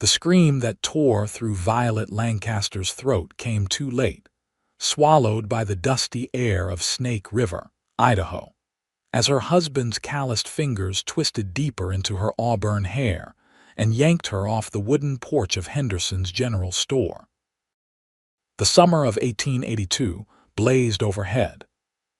The scream that tore through Violet Lancaster's throat came too late, swallowed by the dusty air of Snake River, Idaho. As her husband's calloused fingers twisted deeper into her auburn hair and yanked her off the wooden porch of Henderson's General Store. The summer of 1882 blazed overhead,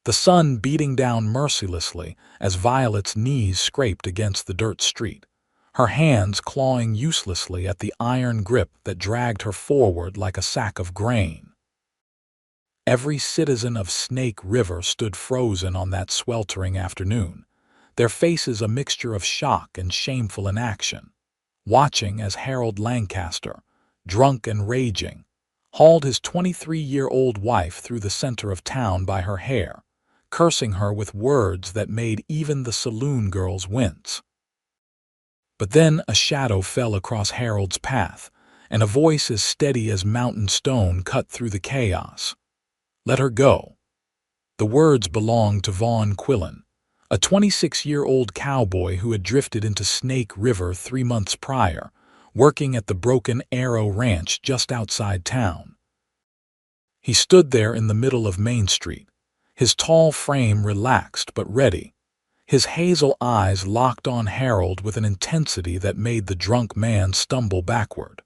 the sun beating down mercilessly as Violet's knees scraped against the dirt street, her hands clawing uselessly at the iron grip that dragged her forward like a sack of grain. Every citizen of Snake River stood frozen on that sweltering afternoon, their faces a mixture of shock and shameful inaction, watching as Harold Lancaster, drunk and raging, hauled his 23-year-old wife through the center of town by her hair, cursing her with words that made even the saloon girls wince. But then a shadow fell across Harold's path, and a voice as steady as mountain stone cut through the chaos. "Let her go." The words belonged to Vaughn Quillen, a 26-year-old cowboy who had drifted into Snake River 3 months prior, working at the Broken Arrow Ranch just outside town. He stood there in the middle of Main Street, his tall frame relaxed but ready, his hazel eyes locked on Harold with an intensity that made the drunk man stumble backward.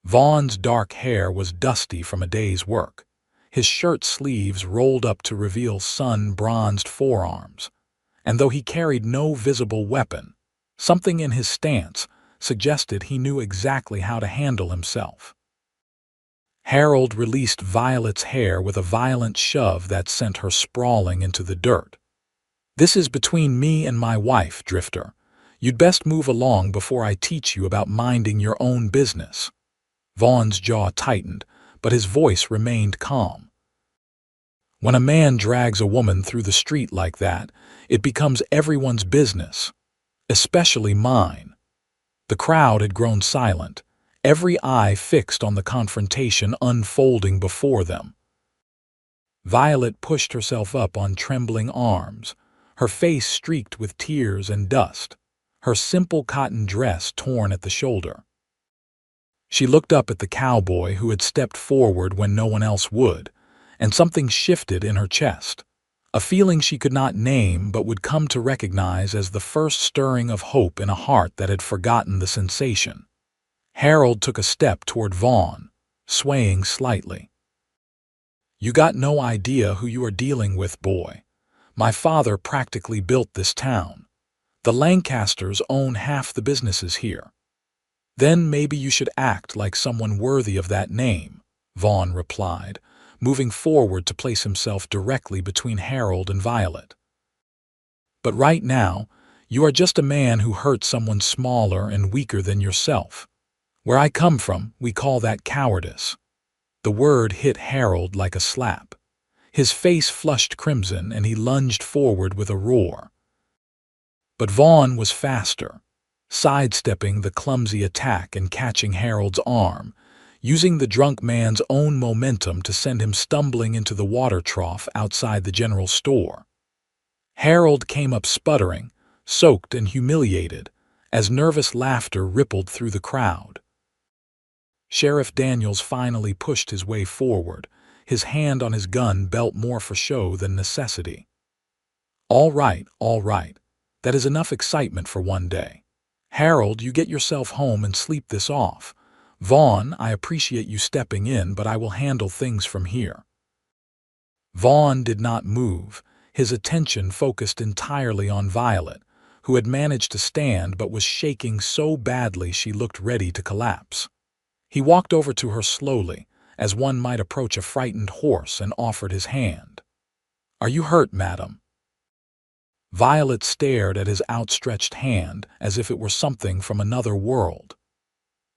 Vaughn's dark hair was dusty from a day's work, his shirt sleeves rolled up to reveal sun-bronzed forearms, and though he carried no visible weapon, something in his stance suggested he knew exactly how to handle himself. Harold released Violet's hair with a violent shove that sent her sprawling into the dirt. "This is between me and my wife, Drifter. You'd best move along before I teach you about minding your own business." Vaughn's jaw tightened, but his voice remained calm. "When a man drags a woman through the street like that, it becomes everyone's business, especially mine." The crowd had grown silent, every eye fixed on the confrontation unfolding before them. Violet pushed herself up on trembling arms, her face streaked with tears and dust, her simple cotton dress torn at the shoulder. She looked up at the cowboy who had stepped forward when no one else would, and something shifted in her chest, a feeling she could not name but would come to recognize as the first stirring of hope in a heart that had forgotten the sensation. Harold took a step toward Vaughn, swaying slightly. "You got no idea who you are dealing with, boy. My father practically built this town. The Lancasters own half the businesses here." "Then maybe you should act like someone worthy of that name," Vaughn replied, moving forward to place himself directly between Harold and Violet. "But right now, you are just a man who hurt someone smaller and weaker than yourself. Where I come from, we call that cowardice." The word hit Harold like a slap. His face flushed crimson and he lunged forward with a roar. But Vaughn was faster, sidestepping the clumsy attack and catching Harold's arm, using the drunk man's own momentum to send him stumbling into the water trough outside the general store. Harold came up sputtering, soaked and humiliated, as nervous laughter rippled through the crowd. Sheriff Daniels finally pushed his way forward, his hand on his gun belt more for show than necessity. All right. That is enough excitement for one day. Harold, you get yourself home and sleep this off. Vaughn, I appreciate you stepping in, but I will handle things from here." Vaughn did not move, his attention focused entirely on Violet, who had managed to stand but was shaking so badly she looked ready to collapse. He walked over to her slowly, as one might approach a frightened horse, and offered his hand. "Are you hurt, madam?" Violet stared at his outstretched hand as if it were something from another world.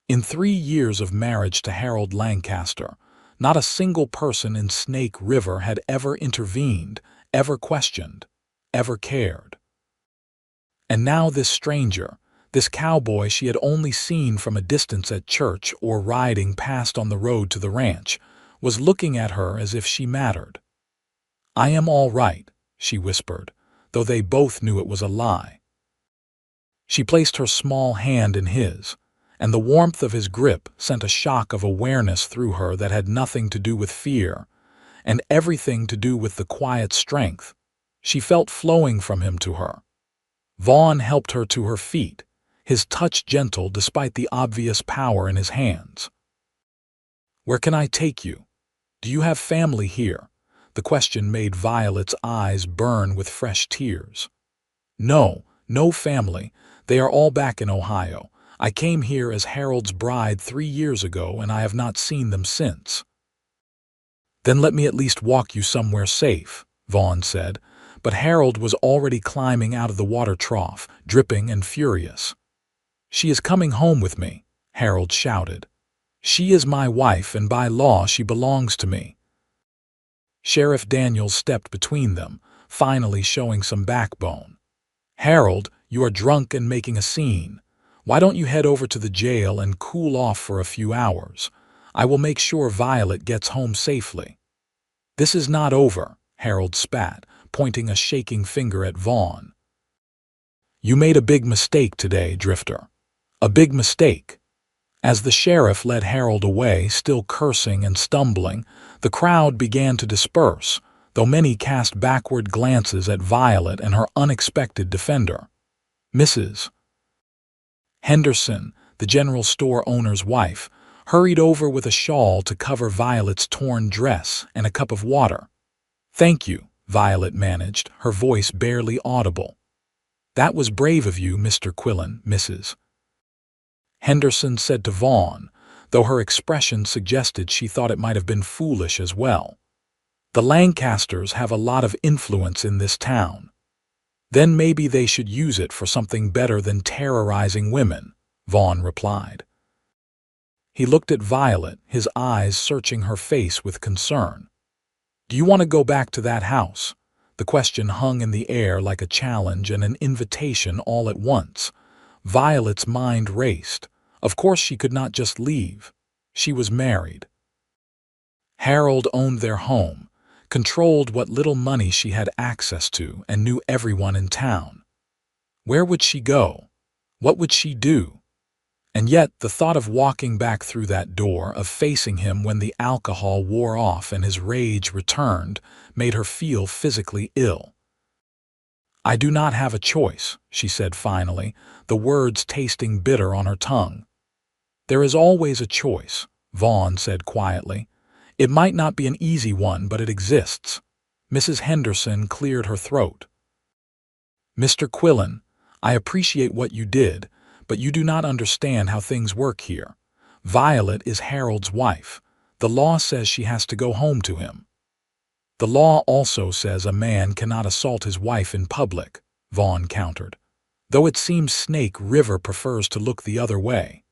In 3 years of marriage to Harold Lancaster, not a single person in Snake River had ever intervened, ever questioned, ever cared. And now this stranger, this cowboy she had only seen from a distance at church or riding past on the road to the ranch, was looking at her as if she mattered. "I am all right," she whispered, though they both knew it was a lie. She placed her small hand in his, and the warmth of his grip sent a shock of awareness through her that had nothing to do with fear, and everything to do with the quiet strength she felt flowing from him to her. Vaughn helped her to her feet, his touch gentle despite the obvious power in his hands. "Where can I take you? Do you have family here?" The question made Violet's eyes burn with fresh tears. "No, no family. They are all back in Ohio. I came here as Harold's bride 3 years ago, and I have not seen them since." "Then let me at least walk you somewhere safe," Vaughn said, but Harold was already climbing out of the water trough, dripping and furious. "She is coming home with me," Harold shouted. "She is my wife, and by law she belongs to me." Sheriff Daniels stepped between them, finally showing some backbone. "Harold, you are drunk and making a scene. Why don't you head over to the jail and cool off for a few hours? I will make sure Violet gets home safely." "This is not over," Harold spat, pointing a shaking finger at Vaughn. "You made a big mistake today, Drifter. A big mistake." As the sheriff led Harold away, still cursing and stumbling, the crowd began to disperse, though many cast backward glances at Violet and her unexpected defender. Mrs. Henderson, the general store owner's wife, hurried over with a shawl to cover Violet's torn dress and a cup of water. "Thank you," Violet managed, her voice barely audible. "That was brave of you, Mr. Quillen, Mrs. Henderson said to Vaughn, though her expression suggested she thought it might have been foolish as well. "The Lancasters have a lot of influence in this town. Then maybe they should use it for something better than terrorizing women," Vaughn replied. He looked at Violet, his eyes searching her face with concern. "Do you want to go back to that house?" The question hung in the air like a challenge and an invitation all at once. Violet's mind raced. Of course she could not just leave. She was married. Harold owned their home, controlled what little money she had access to, and knew everyone in town. Where would she go? What would she do? And yet the thought of walking back through that door, of facing him when the alcohol wore off and his rage returned, made her feel physically ill. "I do not have a choice," she said finally, the words tasting bitter on her tongue. "There is always a choice," Vaughn said quietly. "It might not be an easy one, but it exists." Mrs. Henderson cleared her throat. "Mr. Quillen, I appreciate what you did, but you do not understand how things work here. Violet is Harold's wife. The law says she has to go home to him." "The law also says a man cannot assault his wife in public," Vaughn countered, "though it seems Snake River prefers to look the other way."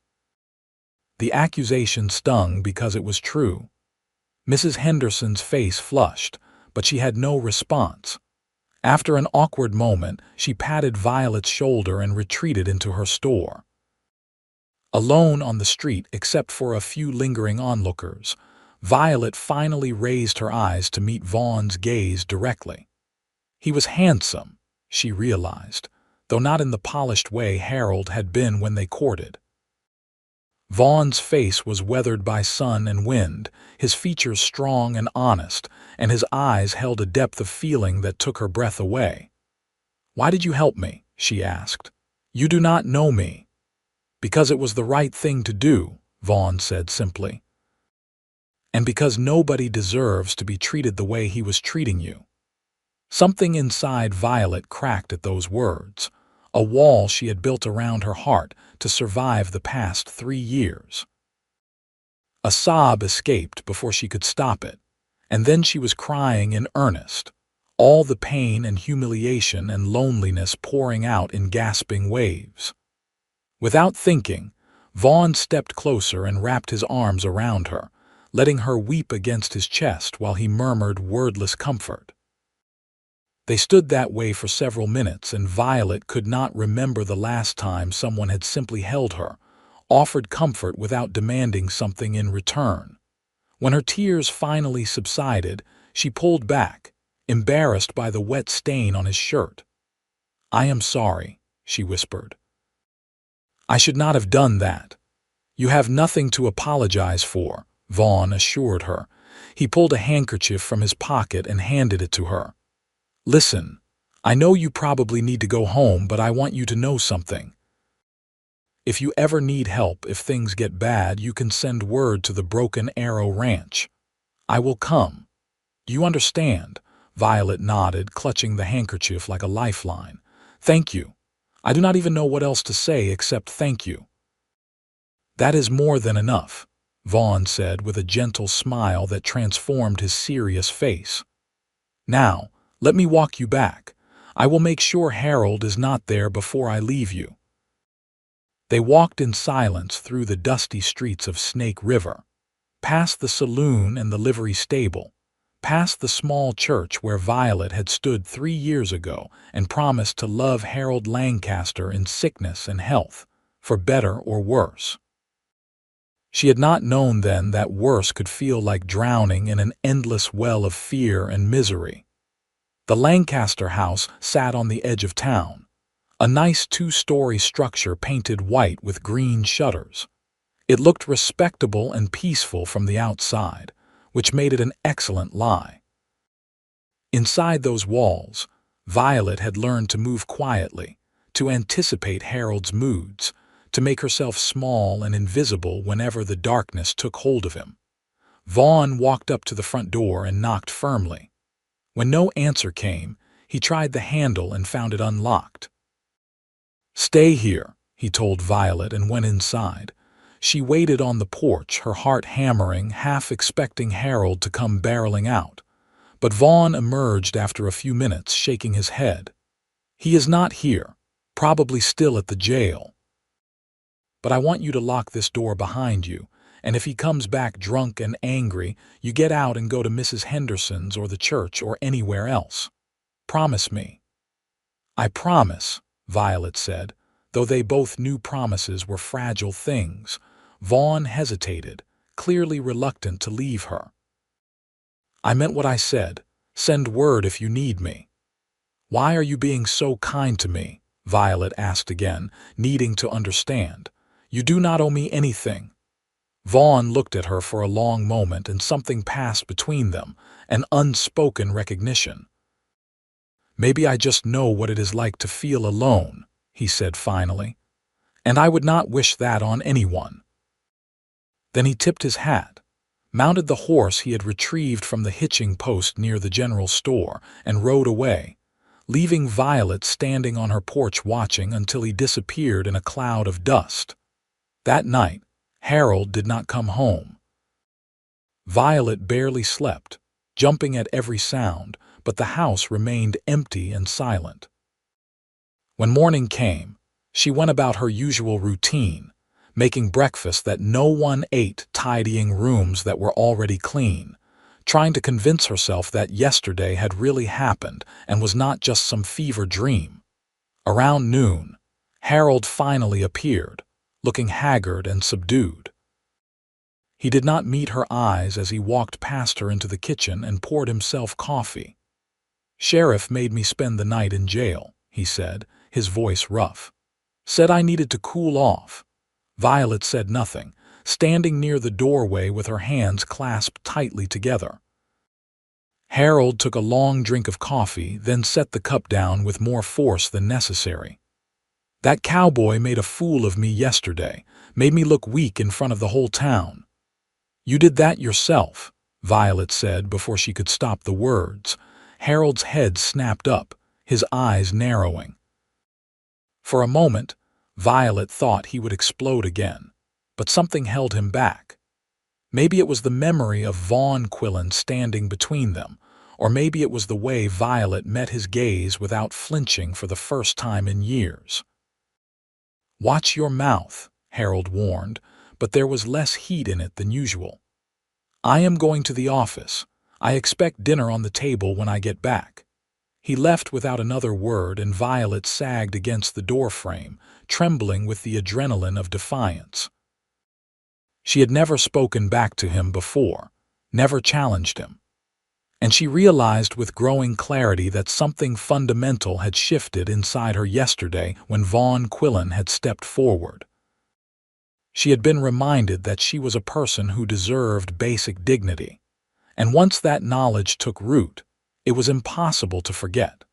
The accusation stung because it was true. Mrs. Henderson's face flushed, but she had no response. After an awkward moment, she patted Violet's shoulder and retreated into her store. Alone on the street except for a few lingering onlookers, Violet finally raised her eyes to meet Vaughn's gaze directly. He was handsome, she realized, though not in the polished way Harold had been when they courted. Vaughn's face was weathered by sun and wind, his features strong and honest, and his eyes held a depth of feeling that took her breath away. "Why did you help me?" she asked. "You do not know me." "Because it was the right thing to do," Vaughn said simply. "And because nobody deserves to be treated the way he was treating you." Something inside Violet cracked at those words, a wall she had built around her heart to survive the past 3 years. A sob escaped before she could stop it, and then she was crying in earnest, all the pain and humiliation and loneliness pouring out in gasping waves. Without thinking, Vaughn stepped closer and wrapped his arms around her, letting her weep against his chest while he murmured wordless comfort. They stood that way for several minutes, and Violet could not remember the last time someone had simply held her, offered comfort without demanding something in return. When her tears finally subsided, she pulled back, embarrassed by the wet stain on his shirt. "I am sorry," she whispered. "I should not have done that." You have nothing to apologize for, Vaughn assured her. He pulled a handkerchief from his pocket and handed it to her. Listen, I know you probably need to go home, but I want you to know something. If you ever need help, if things get bad, you can send word to the Broken Arrow Ranch. I will come. Do you understand? Violet nodded, clutching the handkerchief like a lifeline. Thank you. I do not even know what else to say except thank you. That is more than enough, Vaughn said with a gentle smile that transformed his serious face. Now, let me walk you back. I will make sure Harold is not there before I leave you. They walked in silence through the dusty streets of Snake River, past the saloon and the livery stable, past the small church where Violet had stood 3 years ago and promised to love Harold Lancaster in sickness and health, for better or worse. She had not known then that worse could feel like drowning in an endless well of fear and misery. The Lancaster house sat on the edge of town, a nice 2-story structure painted white with green shutters. It looked respectable and peaceful from the outside, which made it an excellent lie. Inside those walls, Violet had learned to move quietly, to anticipate Harold's moods, to make herself small and invisible whenever the darkness took hold of him. Vaughn walked up to the front door and knocked firmly. When no answer came, he tried the handle and found it unlocked. Stay here, he told Violet and went inside. She waited on the porch, her heart hammering, half expecting Harold to come barreling out. But Vaughn emerged after a few minutes, shaking his head. He is not here, probably still at the jail. But I want you to lock this door behind you, and if he comes back drunk and angry, you get out and go to Mrs. Henderson's or the church or anywhere else. Promise me. I promise, Violet said. Though they both knew promises were fragile things, Vaughn hesitated, clearly reluctant to leave her. I meant what I said. Send word if you need me. Why are you being so kind to me? Violet asked again, needing to understand. You do not owe me anything. Vaughn looked at her for a long moment, and something passed between them, an unspoken recognition. Maybe I just know what it is like to feel alone, he said finally, and I would not wish that on anyone. Then he tipped his hat, mounted the horse he had retrieved from the hitching post near the general store, and rode away, leaving Violet standing on her porch watching until he disappeared in a cloud of dust. That night, Harold did not come home. Violet barely slept, jumping at every sound, but the house remained empty and silent. When morning came, she went about her usual routine, making breakfast that no one ate, tidying rooms that were already clean, trying to convince herself that yesterday had really happened and was not just some fever dream. Around noon, Harold finally appeared, looking haggard and subdued. He did not meet her eyes as he walked past her into the kitchen and poured himself coffee. Sheriff made me spend the night in jail, he said, his voice rough. Said I needed to cool off. Violet said nothing, standing near the doorway with her hands clasped tightly together. Harold took a long drink of coffee, then set the cup down with more force than necessary. That cowboy made a fool of me yesterday, made me look weak in front of the whole town. You did that yourself, Violet said before she could stop the words. Harold's head snapped up, his eyes narrowing. For a moment, Violet thought he would explode again, but something held him back. Maybe it was the memory of Vaughn Quillen standing between them, or maybe it was the way Violet met his gaze without flinching for the first time in years. Watch your mouth, Harold warned, but there was less heat in it than usual. I am going to the office. I expect dinner on the table when I get back. He left without another word, and Violet sagged against the doorframe, trembling with the adrenaline of defiance. She had never spoken back to him before, never challenged him. And she realized with growing clarity that something fundamental had shifted inside her yesterday when Vaughn Quillen had stepped forward. She had been reminded that she was a person who deserved basic dignity, and once that knowledge took root, it was impossible to forget.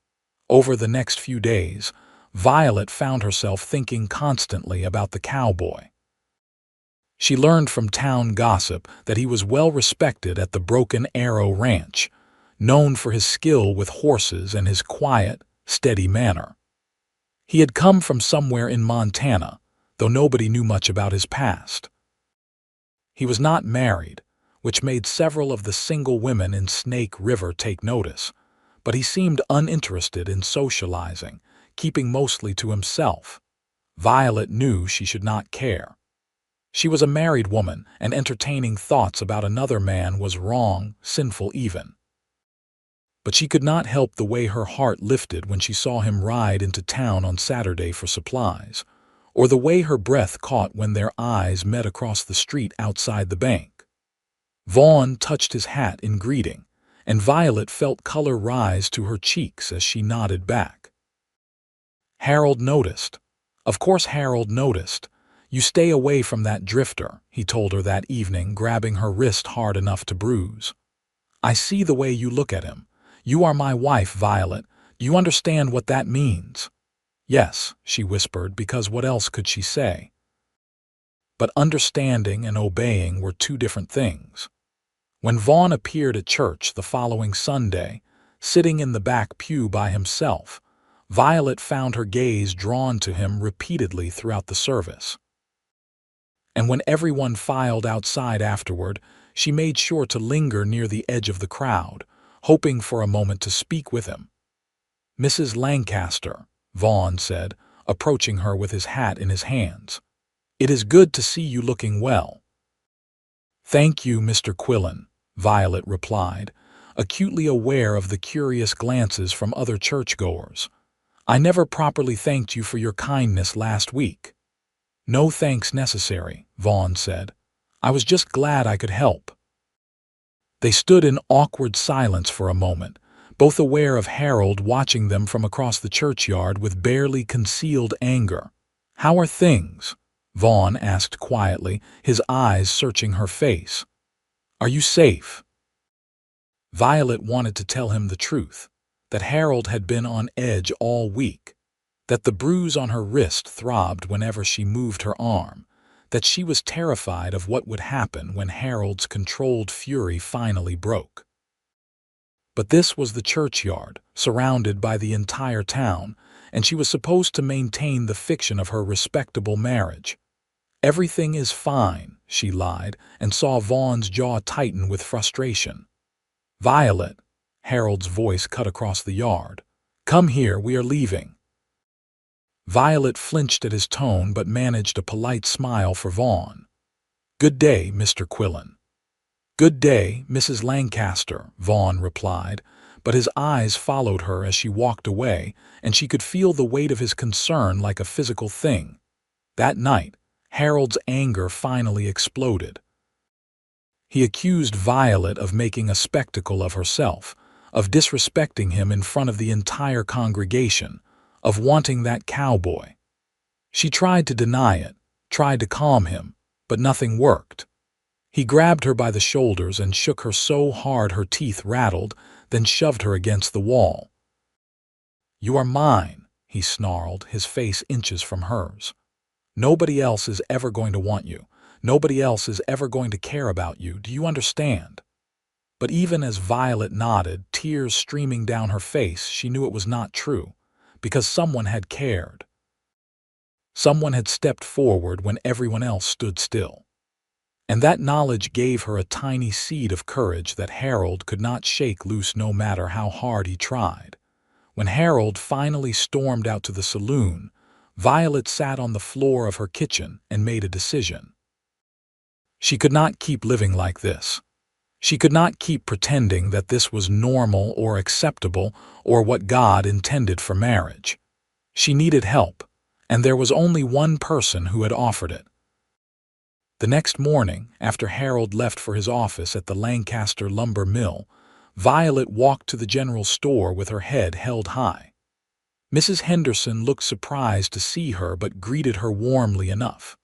Over the next few days, Violet found herself thinking constantly about the cowboy. She learned from town gossip that he was well respected at the Broken Arrow Ranch, known for his skill with horses and his quiet, steady manner. He had come from somewhere in Montana, though nobody knew much about his past. He was not married, which made several of the single women in Snake River take notice, but he seemed uninterested in socializing, keeping mostly to himself. Violet knew she should not care. She was a married woman, and entertaining thoughts about another man was wrong, sinful even. But she could not help the way her heart lifted when she saw him ride into town on Saturday for supplies, or the way her breath caught when their eyes met across the street outside the bank. Vaughn touched his hat in greeting, and Violet felt color rise to her cheeks as she nodded back. Harold noticed. Of course Harold noticed. "You stay away from that drifter," he told her that evening, grabbing her wrist hard enough to bruise. "I see the way you look at him. You are my wife, Violet. Do you understand what that means?" "Yes," she whispered, because what else could she say? But understanding and obeying were two different things. When Vaughn appeared at church the following Sunday, sitting in the back pew by himself, Violet found her gaze drawn to him repeatedly throughout the service. And when everyone filed outside afterward, she made sure to linger near the edge of the crowd, hoping for a moment to speak with him. "Mrs. Lancaster," Vaughn said, approaching her with his hat in his hands. "It is good to see you looking well." "Thank you, Mr. Quillen," Violet replied, acutely aware of the curious glances from other churchgoers. "I never properly thanked you for your kindness last week." "No thanks necessary," Vaughn said. "I was just glad I could help." They stood in awkward silence for a moment, both aware of Harold watching them from across the churchyard with barely concealed anger. "How are things?" Vaughn asked quietly, his eyes searching her face. "Are you safe?" Violet wanted to tell him the truth, that Harold had been on edge all week, that the bruise on her wrist throbbed whenever she moved her arm, that she was terrified of what would happen when Harold's controlled fury finally broke. But this was the churchyard, surrounded by the entire town, and she was supposed to maintain the fiction of her respectable marriage. "Everything is fine," she lied, and saw Vaughn's jaw tighten with frustration. "Violet," Harold's voice cut across the yard. "Come here, we are leaving." Violet flinched at his tone but managed a polite smile for Vaughn. "Good day, Mr. Quillen." "Good day, Mrs. Lancaster," Vaughn replied, but his eyes followed her as she walked away, and she could feel the weight of his concern like a physical thing. That night, Harold's anger finally exploded. He accused Violet of making a spectacle of herself, of disrespecting him in front of the entire congregation, of wanting that cowboy. She tried to deny it, tried to calm him, but nothing worked. He grabbed her by the shoulders and shook her so hard her teeth rattled, then shoved her against the wall. "You are mine," he snarled, his face inches from hers. "Nobody else is ever going to want you. Nobody else is ever going to care about you. Do you understand?" But even as Violet nodded, tears streaming down her face, she knew it was not true, because someone had cared. Someone had stepped forward when everyone else stood still. And that knowledge gave her a tiny seed of courage that Harold could not shake loose no matter how hard he tried. When Harold finally stormed out to the saloon, Violet sat on the floor of her kitchen and made a decision. She could not keep living like this. She could not keep pretending that this was normal or acceptable or what God intended for marriage. She needed help, and there was only one person who had offered it. The next morning, after Harold left for his office at the Lancaster lumber mill, Violet walked to the general store with her head held high. Mrs. Henderson looked surprised to see her but greeted her warmly enough.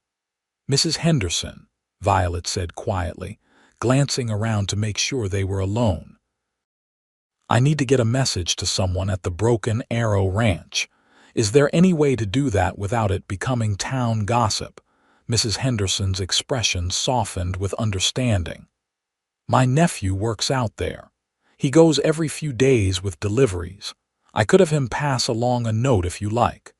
"Mrs. Henderson," Violet said quietly, glancing around to make sure they were alone. "I need to get a message to someone at the Broken Arrow Ranch. Is there any way to do that without it becoming town gossip?" Mrs. Henderson's expression softened with understanding. "My nephew works out there. He goes every few days with deliveries. I could have him pass along a note if you like."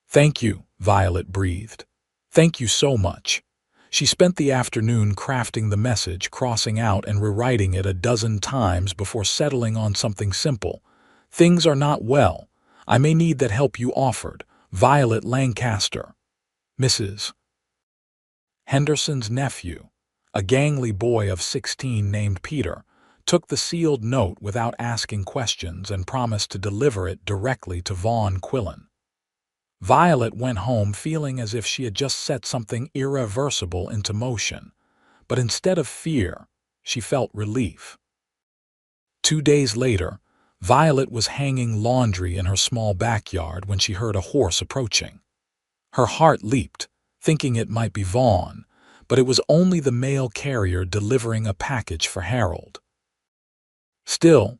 "Thank you," Violet breathed. "Thank you so much." She spent the afternoon crafting the message, crossing out and rewriting it a dozen times before settling on something simple. "Things are not well. I may need that help you offered. Violet Lancaster." Mrs. Henderson's nephew, a gangly boy of 16 named Peter, took the sealed note without asking questions and promised to deliver it directly to Vaughn Quillen. Violet went home feeling as if she had just set something irreversible into motion, but instead of fear, she felt relief. 2 days later, Violet was hanging laundry in her small backyard when she heard a horse approaching. Her heart leaped, thinking it might be Vaughn, but it was only the mail carrier delivering a package for Harold. Still,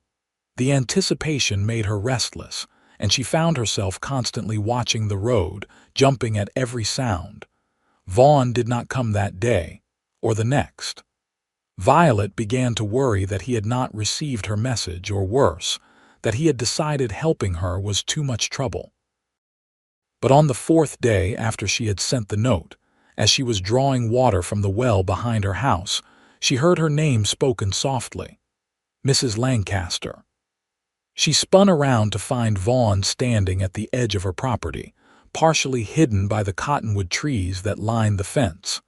the anticipation made her restless, and she found herself constantly watching the road, jumping at every sound. Vaughn did not come that day, or the next. Violet began to worry that he had not received her message, or worse, that he had decided helping her was too much trouble. But on the fourth day after she had sent the note, as she was drawing water from the well behind her house, she heard her name spoken softly. "Mrs. Lancaster." She spun around to find Vaughn standing at the edge of her property, partially hidden by the cottonwood trees that lined the fence.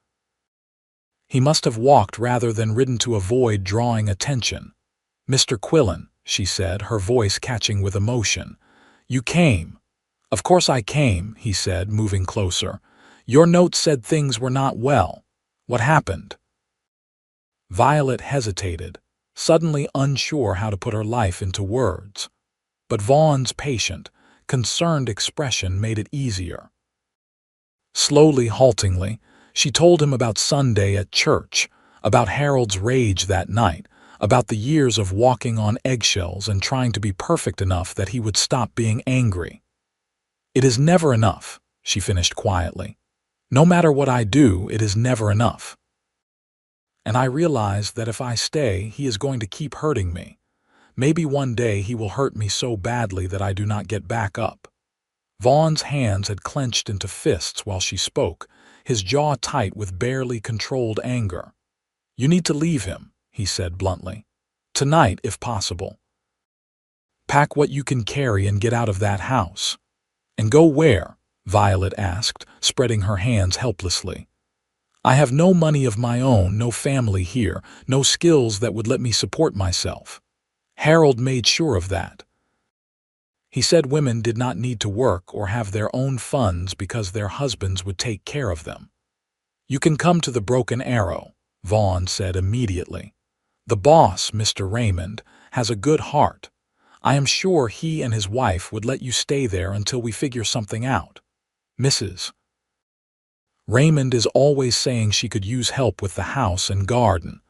He must have walked rather than ridden to avoid drawing attention. "Mr. Quillen," she said, her voice catching with emotion. "You came." "Of course I came," he said, moving closer. "Your note said things were not well. What happened?" Violet hesitated, suddenly unsure how to put her life into words. But Vaughn's patient, concerned expression made it easier. Slowly, haltingly, she told him about Sunday at church, about Harold's rage that night, about the years of walking on eggshells and trying to be perfect enough that he would stop being angry. "It is never enough," she finished quietly. "No matter what I do, it is never enough. And I realize that if I stay, he is going to keep hurting me. Maybe one day he will hurt me so badly that I do not get back up." Vaughn's hands had clenched into fists while she spoke, his jaw tight with barely controlled anger. "You need to leave him," he said bluntly. "Tonight, if possible. Pack what you can carry and get out of that house." "And go where?" Violet asked, spreading her hands helplessly. "I have no money of my own, no family here, no skills that would let me support myself. Harold made sure of that. He said women did not need to work or have their own funds because their husbands would take care of them." "You can come to the Broken Arrow," Vaughn said immediately. "The boss, Mr. Raymond, has a good heart. I am sure he and his wife would let you stay there until we figure something out. Mrs. Raymond is always saying she could use help with the house and garden."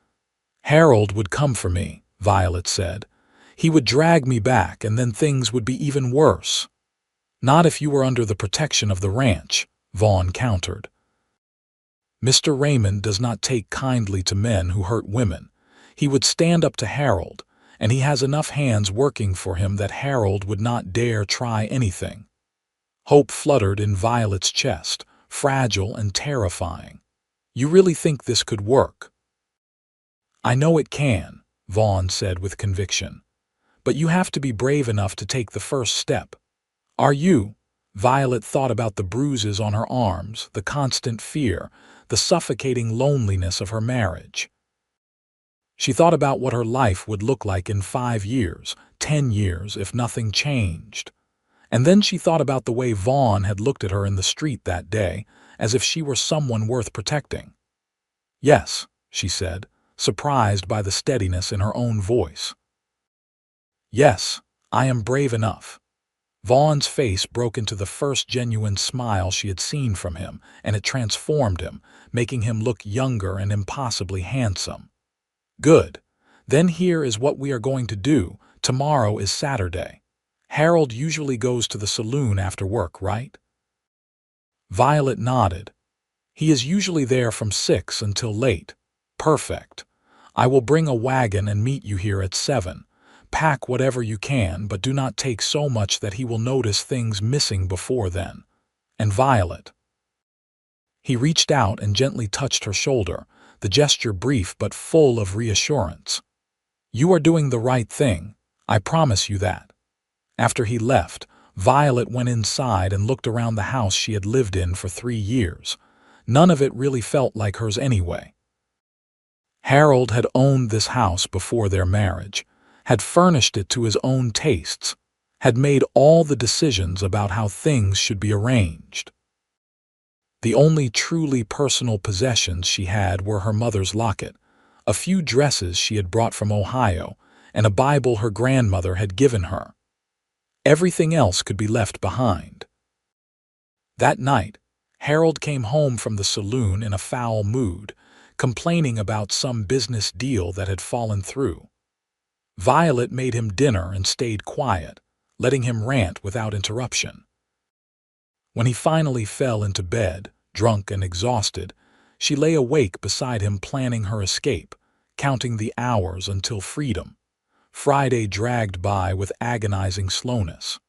"Harold would come for me," Violet said. "He would drag me back, and then things would be even worse." "Not if you were under the protection of the ranch," Vaughn countered. "Mr. Raymond does not take kindly to men who hurt women. He would stand up to Harold, and he has enough hands working for him that Harold would not dare try anything." Hope fluttered in Violet's chest, fragile and terrifying. "You really think this could work?" "I know it can," Vaughn said with conviction. "But you have to be brave enough to take the first step. Are you?" Violet thought about the bruises on her arms, the constant fear, the suffocating loneliness of her marriage. She thought about what her life would look like in 5 years, 10 years, if nothing changed. And then she thought about the way Vaughn had looked at her in the street that day, as if she were someone worth protecting. "Yes," she said, surprised by the steadiness in her own voice. "Yes, I am brave enough." Vaughn's face broke into the first genuine smile she had seen from him, and it transformed him, making him look younger and impossibly handsome. Good. Then here is what we are going to do. Tomorrow is Saturday. Harold usually goes to the saloon after work, right? Violet nodded. He is usually there from 6 until late. Perfect. I will bring a wagon and meet you here at 7. Pack whatever you can, but do not take so much that he will notice things missing before then. And Violet. He reached out and gently touched her shoulder, the gesture brief but full of reassurance. You are doing the right thing. I promise you that. After he left, Violet went inside and looked around the house she had lived in for 3 years. None of it really felt like hers anyway. Harold had owned this house before their marriage, had furnished it to his own tastes, had made all the decisions about how things should be arranged. The only truly personal possessions she had were her mother's locket, a few dresses she had brought from Ohio, and a Bible her grandmother had given her. Everything else could be left behind. That night, Harold came home from the saloon in a foul mood, complaining about some business deal that had fallen through. Violet made him dinner and stayed quiet, letting him rant without interruption. When he finally fell into bed, drunk and exhausted, she lay awake beside him planning her escape, counting the hours until freedom. Friday dragged by with agonizing slowness.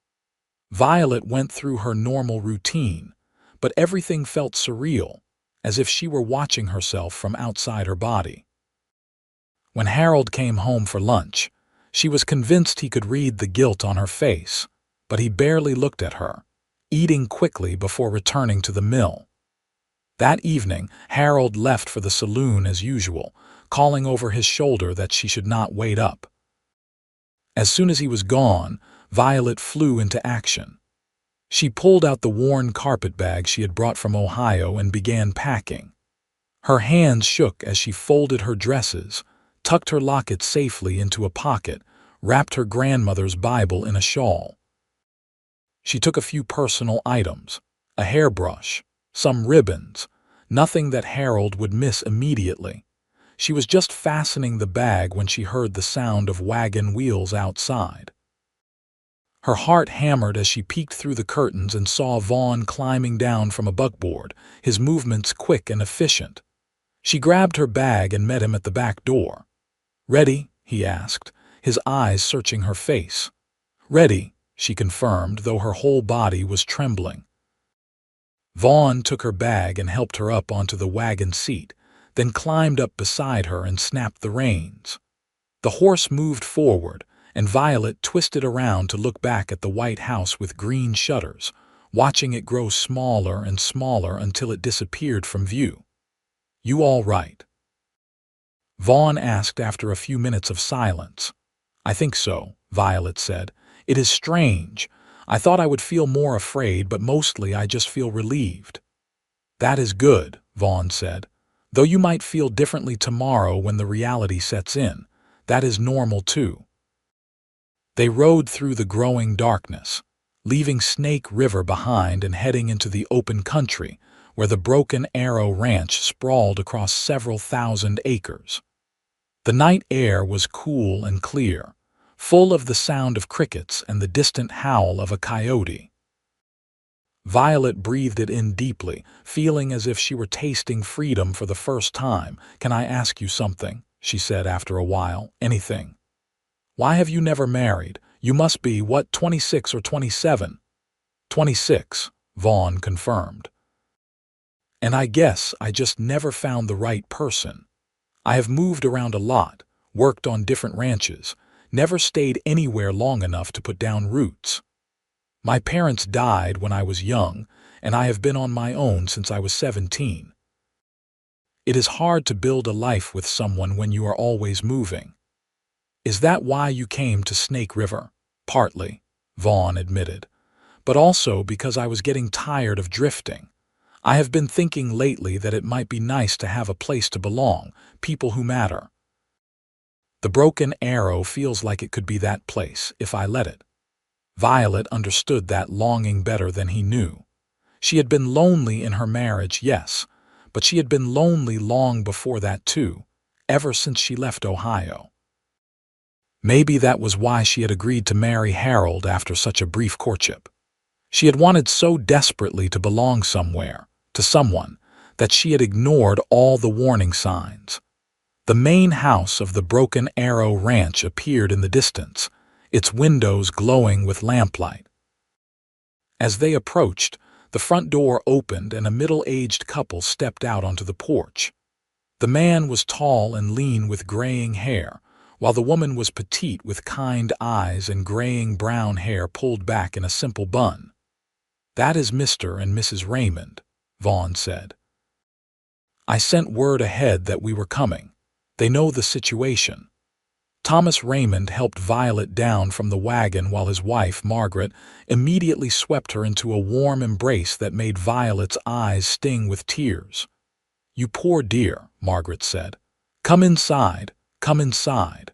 Violet went through her normal routine, but everything felt surreal, as if she were watching herself from outside her body. When Harold came home for lunch, she was convinced he could read the guilt on her face, but he barely looked at her, eating quickly before returning to the mill. That evening, Harold left for the saloon as usual, calling over his shoulder that she should not wait up. As soon as he was gone, Violet flew into action. She pulled out the worn carpet bag she had brought from Ohio and began packing. Her hands shook as she folded her dresses, tucked her locket safely into a pocket, wrapped her grandmother's Bible in a shawl. She took a few personal items, a hairbrush, some ribbons, nothing that Harold would miss immediately. She was just fastening the bag when she heard the sound of wagon wheels outside. Her heart hammered as she peeked through the curtains and saw Vaughn climbing down from a buckboard, his movements quick and efficient. She grabbed her bag and met him at the back door. "Ready?" he asked, his eyes searching her face. "Ready," she confirmed, though her whole body was trembling. Vaughn took her bag and helped her up onto the wagon seat, then climbed up beside her and snapped the reins. The horse moved forward, and Violet twisted around to look back at the white house with green shutters, watching it grow smaller and smaller until it disappeared from view. "You all right?" Vaughn asked after a few minutes of silence. "I think so," Violet said. "It is strange. I thought I would feel more afraid, but mostly I just feel relieved." "That is good," Vaughn said. "Though you might feel differently tomorrow when the reality sets in. That is normal too." They rode through the growing darkness, leaving Snake River behind and heading into the open country, where the Broken Arrow Ranch sprawled across several thousand acres. The night air was cool and clear, full of the sound of crickets and the distant howl of a coyote. Violet breathed it in deeply, feeling as if she were tasting freedom for the first time. "Can I ask you something?" she said after a while. "Anything. Why have you never married? You must be, 26 or 27? 26, Vaughn confirmed. "And I guess I just never found the right person. I have moved around a lot, worked on different ranches, never stayed anywhere long enough to put down roots. My parents died when I was young, and I have been on my own since I was 17. It is hard to build a life with someone when you are always moving." "Is that why you came to Snake River?" "Partly," Vaughn admitted, "but also because I was getting tired of drifting. I have been thinking lately that it might be nice to have a place to belong, people who matter. The Broken Arrow feels like it could be that place if I let it." Violet understood that longing better than he knew. She had been lonely in her marriage, yes, but she had been lonely long before that too, ever since she left Ohio. Maybe that was why she had agreed to marry Harold after such a brief courtship. She had wanted so desperately to belong somewhere, to someone, that she had ignored all the warning signs. The main house of the Broken Arrow Ranch appeared in the distance, its windows glowing with lamplight. As they approached, the front door opened and a middle-aged couple stepped out onto the porch. The man was tall and lean with graying hair, while the woman was petite with kind eyes and graying brown hair pulled back in a simple bun. "That is Mr. and Mrs. Raymond," Vaughn said. "I sent word ahead that we were coming. They know the situation." Thomas Raymond helped Violet down from the wagon while his wife, Margaret, immediately swept her into a warm embrace that made Violet's eyes sting with tears. "You poor dear," Margaret said. "Come inside, come inside.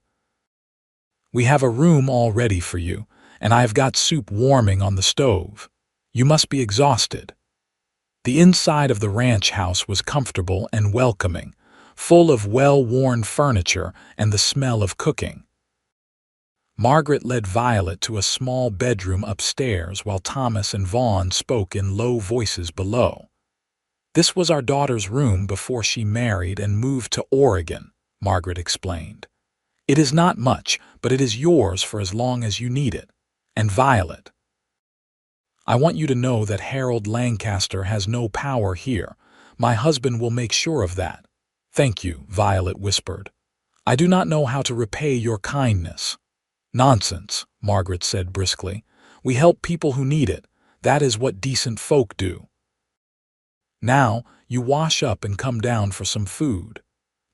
We have a room all ready for you, and I have got soup warming on the stove. You must be exhausted." The inside of the ranch house was comfortable and welcoming, full of well-worn furniture and the smell of cooking. Margaret led Violet to a small bedroom upstairs while Thomas and Vaughn spoke in low voices below. "This was our daughter's room before she married and moved to Oregon," Margaret explained. "It is not much, but it is yours for as long as you need it. And Violet, I want you to know that Harold Lancaster has no power here. My husband will make sure of that." "Thank you," Violet whispered. "I do not know how to repay your kindness." "Nonsense," Margaret said briskly. "We help people who need it. That is what decent folk do. Now, you wash up and come down for some food.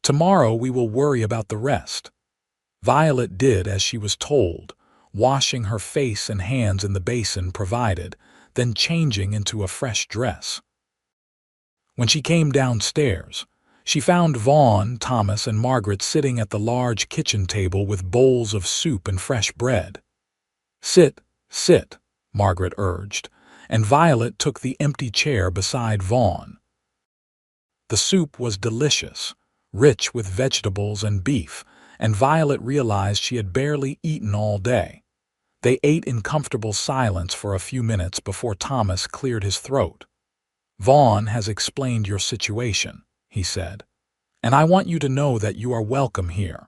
Tomorrow we will worry about the rest." Violet did as she was told, washing her face and hands in the basin provided, then changing into a fresh dress. When she came downstairs, she found Vaughn, Thomas, and Margaret sitting at the large kitchen table with bowls of soup and fresh bread. "Sit, sit," Margaret urged, and Violet took the empty chair beside Vaughn. The soup was delicious, rich with vegetables and beef, and Violet realized she had barely eaten all day. They ate in comfortable silence for a few minutes before Thomas cleared his throat. "Vaughn has explained your situation," he said, "and I want you to know that you are welcome here.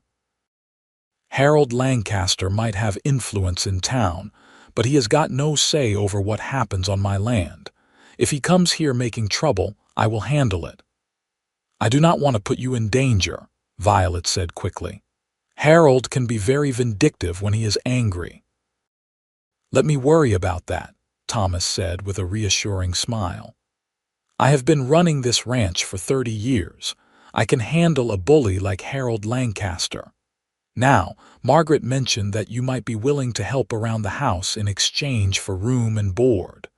Harold Lancaster might have influence in town, but he has got no say over what happens on my land. If he comes here making trouble, I will handle it." "I do not want to put you in danger," Violet said quickly. "Harold can be very vindictive when he is angry." "Let me worry about that," Thomas said with a reassuring smile. "I have been running this ranch for 30 years. I can handle a bully like Harold Lancaster. Now, Margaret mentioned that you might be willing to help around the house in exchange for room and board."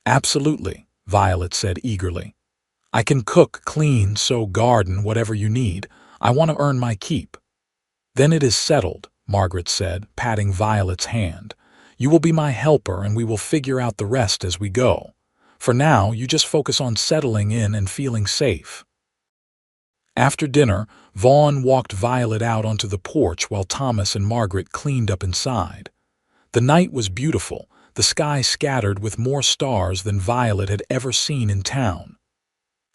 "Absolutely," Violet said eagerly. "I can cook, clean, sow, garden, whatever you need. I want to earn my keep." "Then it is settled," Margaret said, patting Violet's hand. "You will be my helper and we will figure out the rest as we go. For now, you just focus on settling in and feeling safe." After dinner, Vaughn walked Violet out onto the porch while Thomas and Margaret cleaned up inside. The night was beautiful, the sky scattered with more stars than Violet had ever seen in town.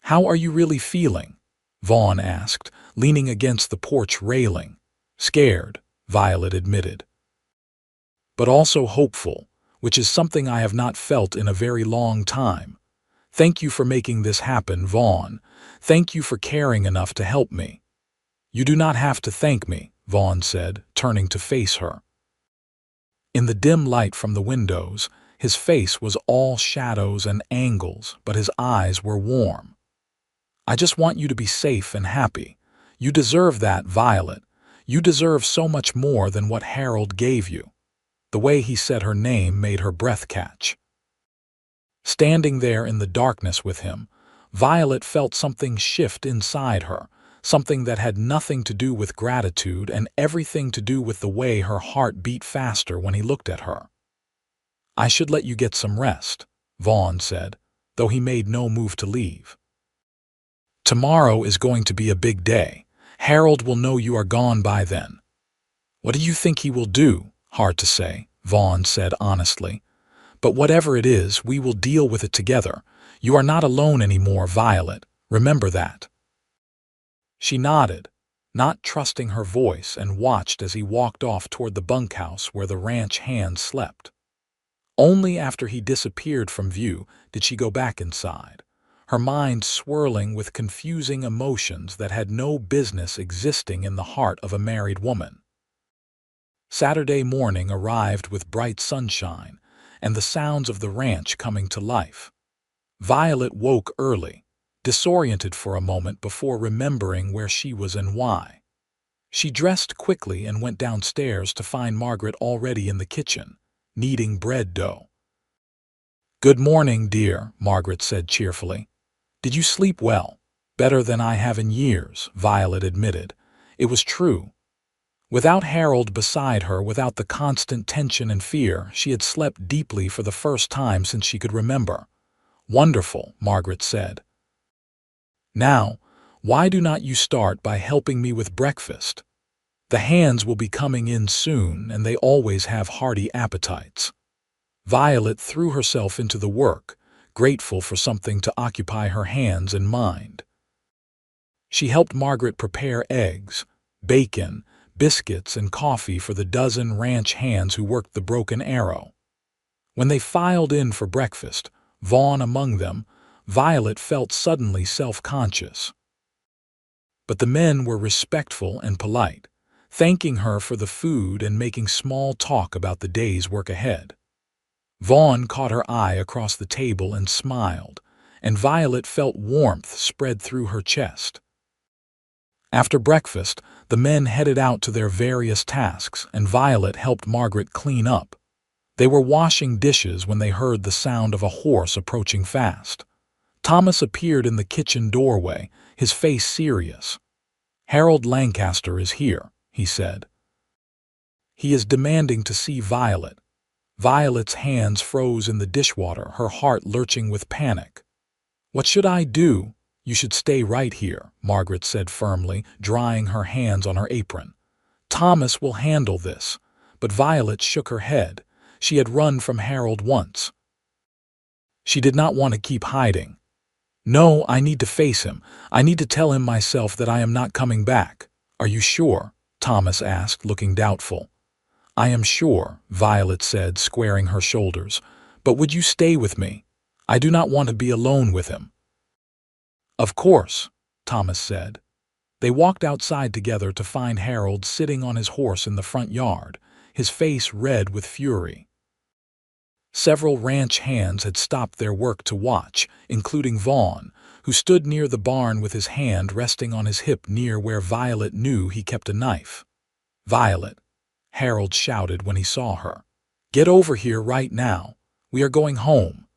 "How are you really feeling?" Vaughn asked, leaning against the porch railing. "Scared," Violet admitted. "But also hopeful, which is something I have not felt in a very long time. Thank you for making this happen, Vaughn. Thank you for caring enough to help me." "You do not have to thank me," Vaughn said, turning to face her. In the dim light from the windows, his face was all shadows and angles, but his eyes were warm. "I just want you to be safe and happy. You deserve that, Violet. You deserve so much more than what Harold gave you." The way he said her name made her breath catch. Standing there in the darkness with him, Violet felt something shift inside her, something that had nothing to do with gratitude and everything to do with the way her heart beat faster when he looked at her. I should let you get some rest, Vaughn said, though he made no move to leave. Tomorrow is going to be a big day. Harold will know you are gone by then. What do you think he will do? Hard to say, Vaughn said honestly. But whatever it is, we will deal with it together. You are not alone anymore, Violet. Remember that. She nodded, not trusting her voice, and watched as he walked off toward the bunkhouse where the ranch hands slept. Only after he disappeared from view did she go back inside, her mind swirling with confusing emotions that had no business existing in the heart of a married woman. Saturday morning arrived with bright sunshine and the sounds of the ranch coming to life. Violet woke early, disoriented for a moment before remembering where she was and why. She dressed quickly and went downstairs to find Margaret already in the kitchen, kneading bread dough. "Good morning, dear," Margaret said cheerfully. "Did you sleep well?" "Better than I have in years," Violet admitted. It was true. Without Harold beside her, without the constant tension and fear, she had slept deeply for the first time since she could remember. "Wonderful," Margaret said. "Now, why do not you start by helping me with breakfast? The hands will be coming in soon, and they always have hearty appetites." Violet threw herself into the work, grateful for something to occupy her hands and mind. She helped Margaret prepare eggs, bacon, biscuits, and coffee for the dozen ranch hands who worked the Broken Arrow. When they filed in for breakfast, Vaughn among them, Violet felt suddenly self-conscious. But the men were respectful and polite, thanking her for the food and making small talk about the day's work ahead. Vaughn caught her eye across the table and smiled, and Violet felt warmth spread through her chest. After breakfast, the men headed out to their various tasks, and Violet helped Margaret clean up. They were washing dishes when they heard the sound of a horse approaching fast. Thomas appeared in the kitchen doorway, his face serious. "Harold Lancaster is here," he said. "He is demanding to see Violet." Violet's hands froze in the dishwater, her heart lurching with panic. "What should I do?" "You should stay right here," Margaret said firmly, drying her hands on her apron. "Thomas will handle this." But Violet shook her head. She had run from Harold once. She did not want to keep hiding. "No, I need to face him. I need to tell him myself that I am not coming back." "Are you sure?" Thomas asked, looking doubtful. "I am sure," Violet said, squaring her shoulders. "But would you stay with me? I do not want to be alone with him." "Of course," Thomas said. They walked outside together to find Harold sitting on his horse in the front yard, his face red with fury. Several ranch hands had stopped their work to watch, including Vaughn, who stood near the barn with his hand resting on his hip near where Violet knew he kept a knife. "Violet," Harold shouted when he saw her. "Get over here right now. We are going home."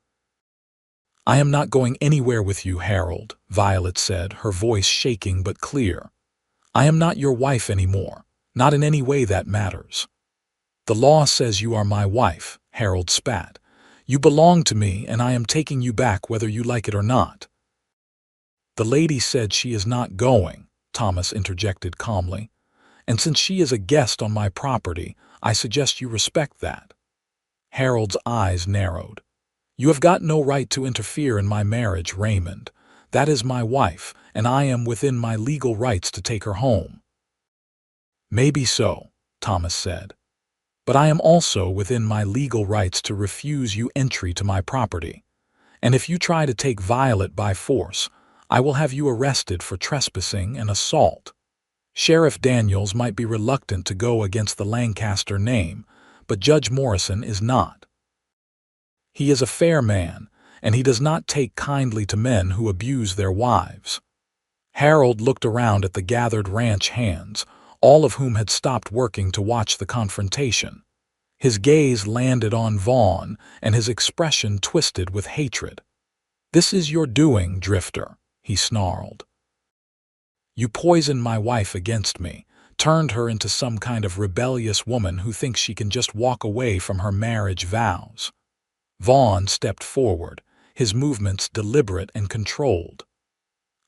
"I am not going anywhere with you, Harold," Violet said, her voice shaking but clear. "I am not your wife anymore, not in any way that matters." "The law says you are my wife," Harold spat. "You belong to me, and I am taking you back whether you like it or not." "The lady said she is not going," Thomas interjected calmly. "And since she is a guest on my property, I suggest you respect that." Harold's eyes narrowed. "You have got no right to interfere in my marriage, Raymond. That is my wife, and I am within my legal rights to take her home." "Maybe so," Thomas said. "But I am also within my legal rights to refuse you entry to my property. And if you try to take Violet by force, I will have you arrested for trespassing and assault." Sheriff Daniels might be reluctant to go against the Lancaster name, but Judge Morrison is not. He is a fair man, and he does not take kindly to men who abuse their wives. Harold looked around at the gathered ranch hands, all of whom had stopped working to watch the confrontation. His gaze landed on Vaughn, and his expression twisted with hatred. "This is your doing, drifter," he snarled. "You poisoned my wife against me, turned her into some kind of rebellious woman who thinks she can just walk away from her marriage vows." Vaughn stepped forward, his movements deliberate and controlled.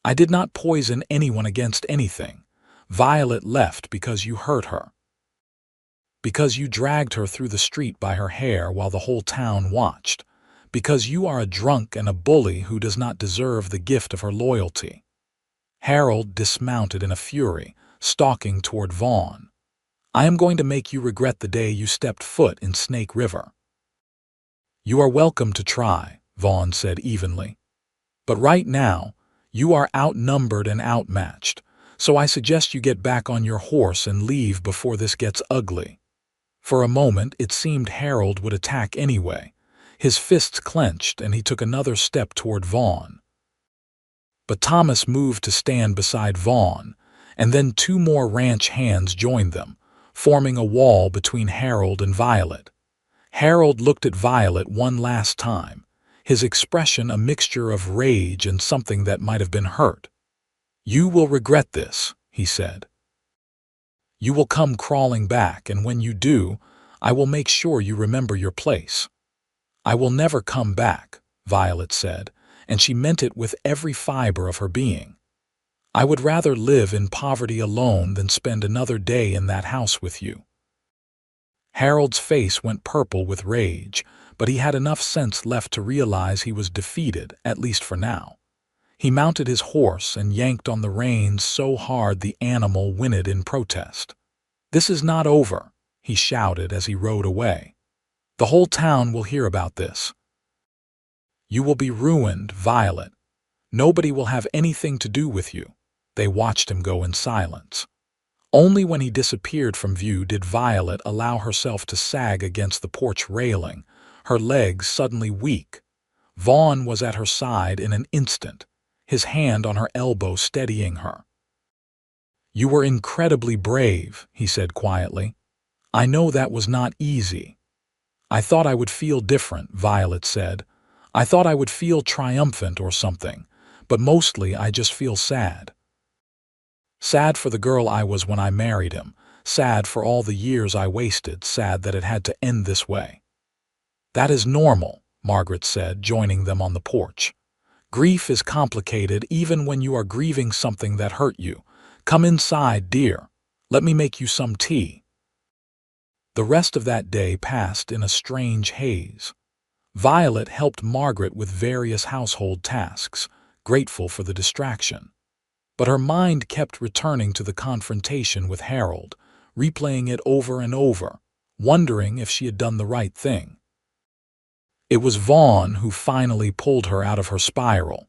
I did not poison anyone against anything. Violet left because you hurt her. Because you dragged her through the street by her hair while the whole town watched. Because you are a drunk and a bully who does not deserve the gift of her loyalty. Harold dismounted in a fury, stalking toward Vaughn. I am going to make you regret the day you stepped foot in Snake River. You are welcome to try, Vaughn said evenly. But right now, you are outnumbered and outmatched, so I suggest you get back on your horse and leave before this gets ugly. For a moment, it seemed Harold would attack anyway. His fists clenched and he took another step toward Vaughn. But Thomas moved to stand beside Vaughn, and then two more ranch hands joined them, forming a wall between Harold and Violet. Harold looked at Violet one last time, his expression a mixture of rage and something that might have been hurt. You will regret this, he said. You will come crawling back, and when you do, I will make sure you remember your place. I will never come back, Violet said, and she meant it with every fiber of her being. I would rather live in poverty alone than spend another day in that house with you. Harold's face went purple with rage, but he had enough sense left to realize he was defeated, at least for now. He mounted his horse and yanked on the reins so hard the animal whinnied in protest. This is not over, he shouted as he rode away. The whole town will hear about this. You will be ruined, Violet. Nobody will have anything to do with you. They watched him go in silence. Only when he disappeared from view did Violet allow herself to sag against the porch railing, her legs suddenly weak. Vaughn was at her side in an instant, his hand on her elbow steadying her. You were incredibly brave, he said quietly. I know that was not easy. I thought I would feel different, Violet said. I thought I would feel triumphant or something, but mostly I just feel sad. Sad for the girl I was when I married him, sad for all the years I wasted, sad that it had to end this way. That is normal, Margaret said, joining them on the porch. Grief is complicated even when you are grieving something that hurt you. Come inside, dear. Let me make you some tea. The rest of that day passed in a strange haze. Violet helped Margaret with various household tasks, grateful for the distraction. But her mind kept returning to the confrontation with Harold, replaying it over and over, wondering if she had done the right thing. It was Vaughn who finally pulled her out of her spiral.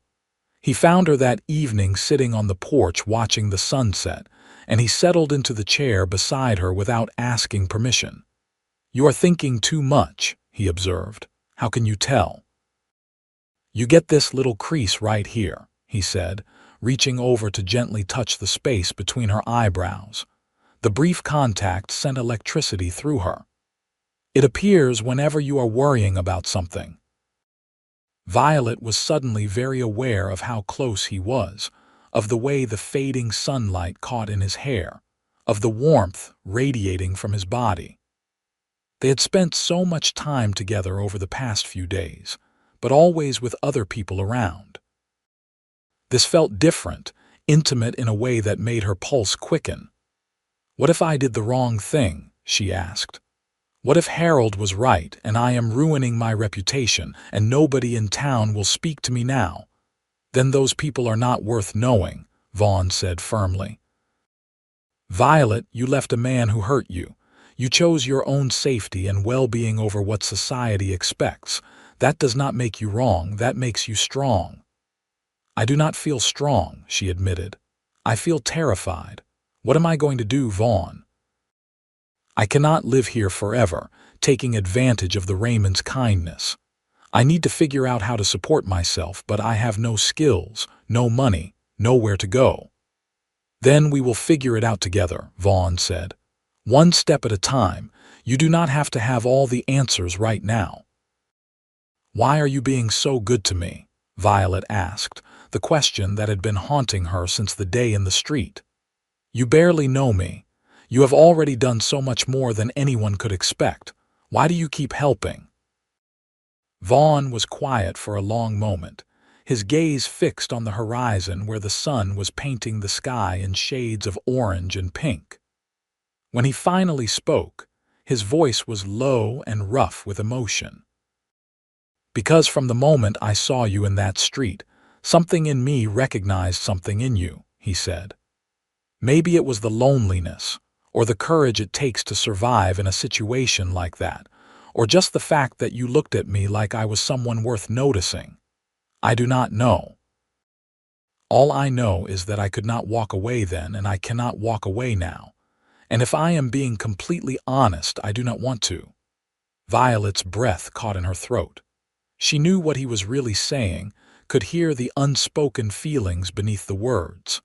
He found her that evening sitting on the porch watching the sunset, and he settled into the chair beside her without asking permission. You are thinking too much, he observed. How can you tell? You get this little crease right here, he said, reaching over to gently touch the space between her eyebrows. The brief contact sent electricity through her. It appears whenever you are worrying about something. Violet was suddenly very aware of how close he was, of the way the fading sunlight caught in his hair, of the warmth radiating from his body. They had spent so much time together over the past few days, but always with other people around. This felt different, intimate in a way that made her pulse quicken. What if I did the wrong thing? She asked. What if Harold was right and I am ruining my reputation and nobody in town will speak to me now? Then those people are not worth knowing, Vaughn said firmly. Violet, you left a man who hurt you. You chose your own safety and well-being over what society expects. That does not make you wrong, that makes you strong. I do not feel strong, she admitted. I feel terrified. What am I going to do, Vaughn? I cannot live here forever, taking advantage of the Raymond's kindness. I need to figure out how to support myself, but I have no skills, no money, nowhere to go. Then we will figure it out together, Vaughn said. One step at a time. You do not have to have all the answers right now. Why are you being so good to me? Violet asked, the question that had been haunting her since the day in the street. You barely know me. You have already done so much more than anyone could expect. Why do you keep helping? Vaughn was quiet for a long moment, his gaze fixed on the horizon where the sun was painting the sky in shades of orange and pink. When he finally spoke, his voice was low and rough with emotion. "Because from the moment I saw you in that street, something in me recognized something in you," he said. "Maybe it was the loneliness, or the courage it takes to survive in a situation like that, or just the fact that you looked at me like I was someone worth noticing. I do not know. All I know is that I could not walk away then, and I cannot walk away now. And if I am being completely honest, I do not want to." Violet's breath caught in her throat. She knew what he was really saying, could hear the unspoken feelings beneath the words.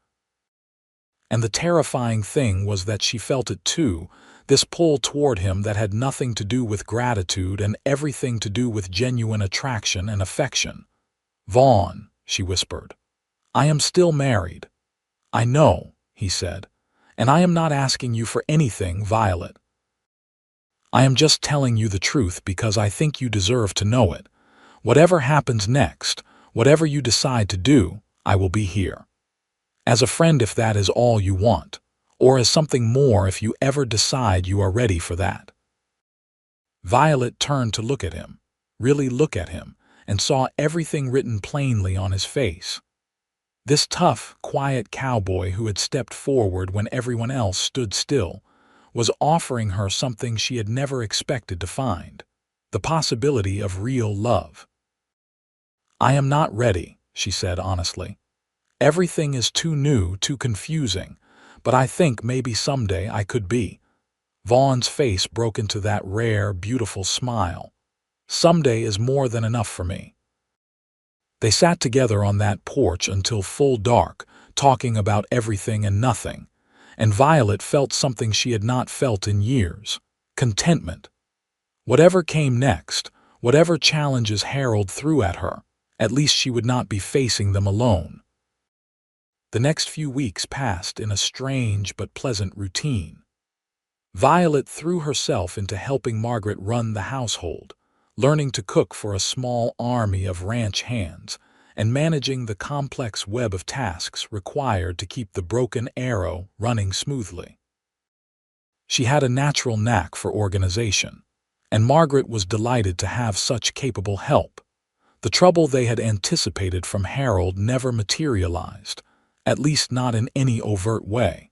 And the terrifying thing was that she felt it too, this pull toward him that had nothing to do with gratitude and everything to do with genuine attraction and affection. "Vaughn," she whispered, "I am still married." "I know," he said, "and I am not asking you for anything, Violet. I am just telling you the truth because I think you deserve to know it. Whatever happens next, whatever you decide to do, I will be here. As a friend if that is all you want, or as something more if you ever decide you are ready for that." Violet turned to look at him, really look at him, and saw everything written plainly on his face. This tough, quiet cowboy who had stepped forward when everyone else stood still was offering her something she had never expected to find, the possibility of real love. "I am not ready," she said honestly. "Everything is too new, too confusing, but I think maybe someday I could be." Vaughn's face broke into that rare, beautiful smile. "Someday is more than enough for me." They sat together on that porch until full dark, talking about everything and nothing, and Violet felt something she had not felt in years: contentment. Whatever came next, whatever challenges Harold threw at her, at least she would not be facing them alone. The next few weeks passed in a strange but pleasant routine. Violet threw herself into helping Margaret run the household, learning to cook for a small army of ranch hands, and managing the complex web of tasks required to keep the broken arrow running smoothly. She had a natural knack for organization, and Margaret was delighted to have such capable help. The trouble they had anticipated from Harold never materialized, at least not in any overt way.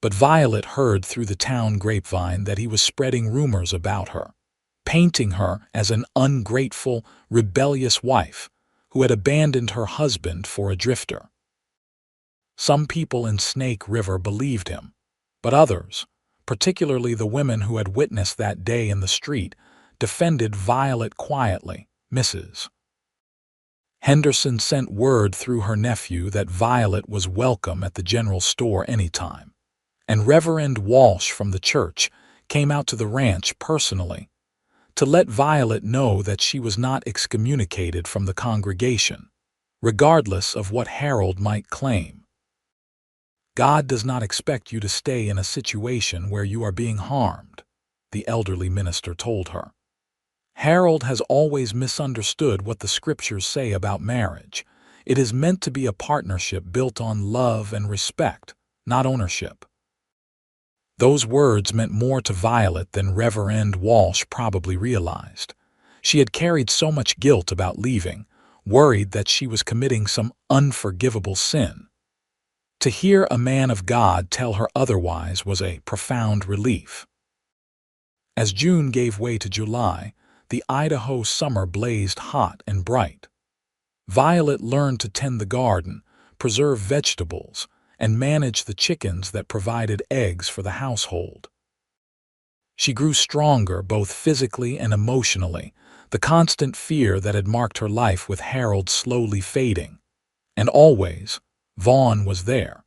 But Violet heard through the town grapevine that he was spreading rumors about her, painting her as an ungrateful, rebellious wife who had abandoned her husband for a drifter. Some people in Snake River believed him, but others, particularly the women who had witnessed that day in the street, defended Violet quietly. Mrs. Henderson sent word through her nephew that Violet was welcome at the general store anytime, and Reverend Walsh from the church came out to the ranch personally to let Violet know that she was not excommunicated from the congregation, regardless of what Harold might claim. "God does not expect you to stay in a situation where you are being harmed," the elderly minister told her. "Harold has always misunderstood what the scriptures say about marriage. It is meant to be a partnership built on love and respect, not ownership." Those words meant more to Violet than Reverend Walsh probably realized. She had carried so much guilt about leaving, worried that she was committing some unforgivable sin. To hear a man of God tell her otherwise was a profound relief. As June gave way to July, the Idaho summer blazed hot and bright. Violet learned to tend the garden, preserve vegetables, and manage the chickens that provided eggs for the household. She grew stronger both physically and emotionally, the constant fear that had marked her life with Harold slowly fading. And always, Vaughn was there.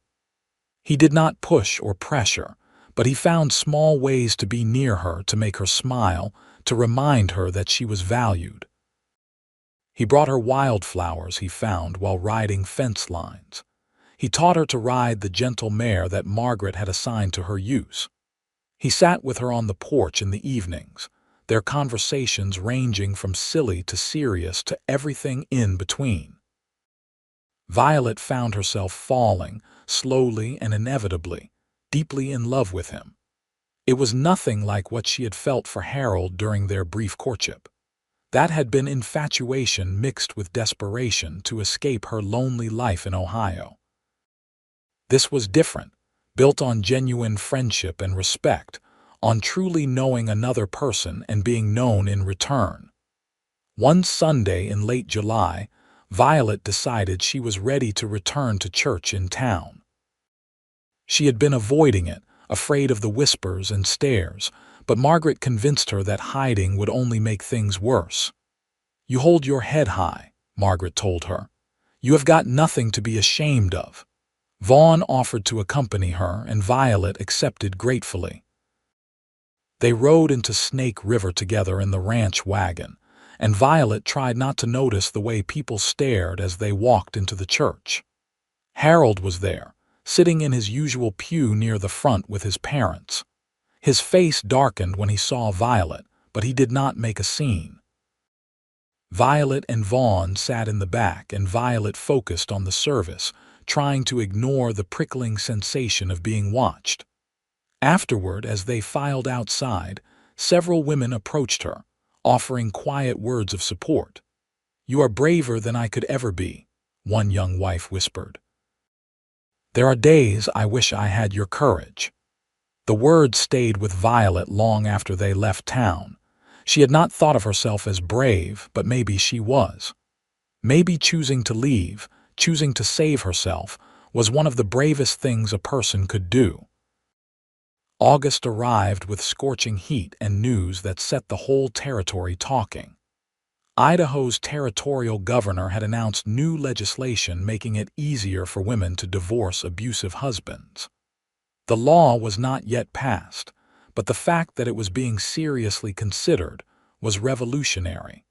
He did not push or pressure, but he found small ways to be near her, to make her smile, to remind her that she was valued. He brought her wildflowers he found while riding fence lines. He taught her to ride the gentle mare that Margaret had assigned to her use. He sat with her on the porch in the evenings, their conversations ranging from silly to serious to everything in between. Violet found herself falling, slowly and inevitably, deeply in love with him. It was nothing like what she had felt for Harold during their brief courtship. That had been infatuation mixed with desperation to escape her lonely life in Ohio. This was different, built on genuine friendship and respect, on truly knowing another person and being known in return. One Sunday in late July, Violet decided she was ready to return to church in town. She had been avoiding it, afraid of the whispers and stares, but Margaret convinced her that hiding would only make things worse. "You hold your head high," Margaret told her. "You have got nothing to be ashamed of." Vaughn offered to accompany her, and Violet accepted gratefully. They rode into Snake River together in the ranch wagon, and Violet tried not to notice the way people stared as they walked into the church. Harold was there, sitting in his usual pew near the front with his parents. His face darkened when he saw Violet, but he did not make a scene. Violet and Vaughn sat in the back, and Violet focused on the service, trying to ignore the prickling sensation of being watched. Afterward, as they filed outside, several women approached her, offering quiet words of support. "You are braver than I could ever be," one young wife whispered. "There are days I wish I had your courage." The words stayed with Violet long after they left town. She had not thought of herself as brave, but maybe she was. Maybe choosing to leave, choosing to save herself, was one of the bravest things a person could do. August arrived with scorching heat and news that set the whole territory talking. Idaho's territorial governor had announced new legislation making it easier for women to divorce abusive husbands. The law was not yet passed, but the fact that it was being seriously considered was revolutionary.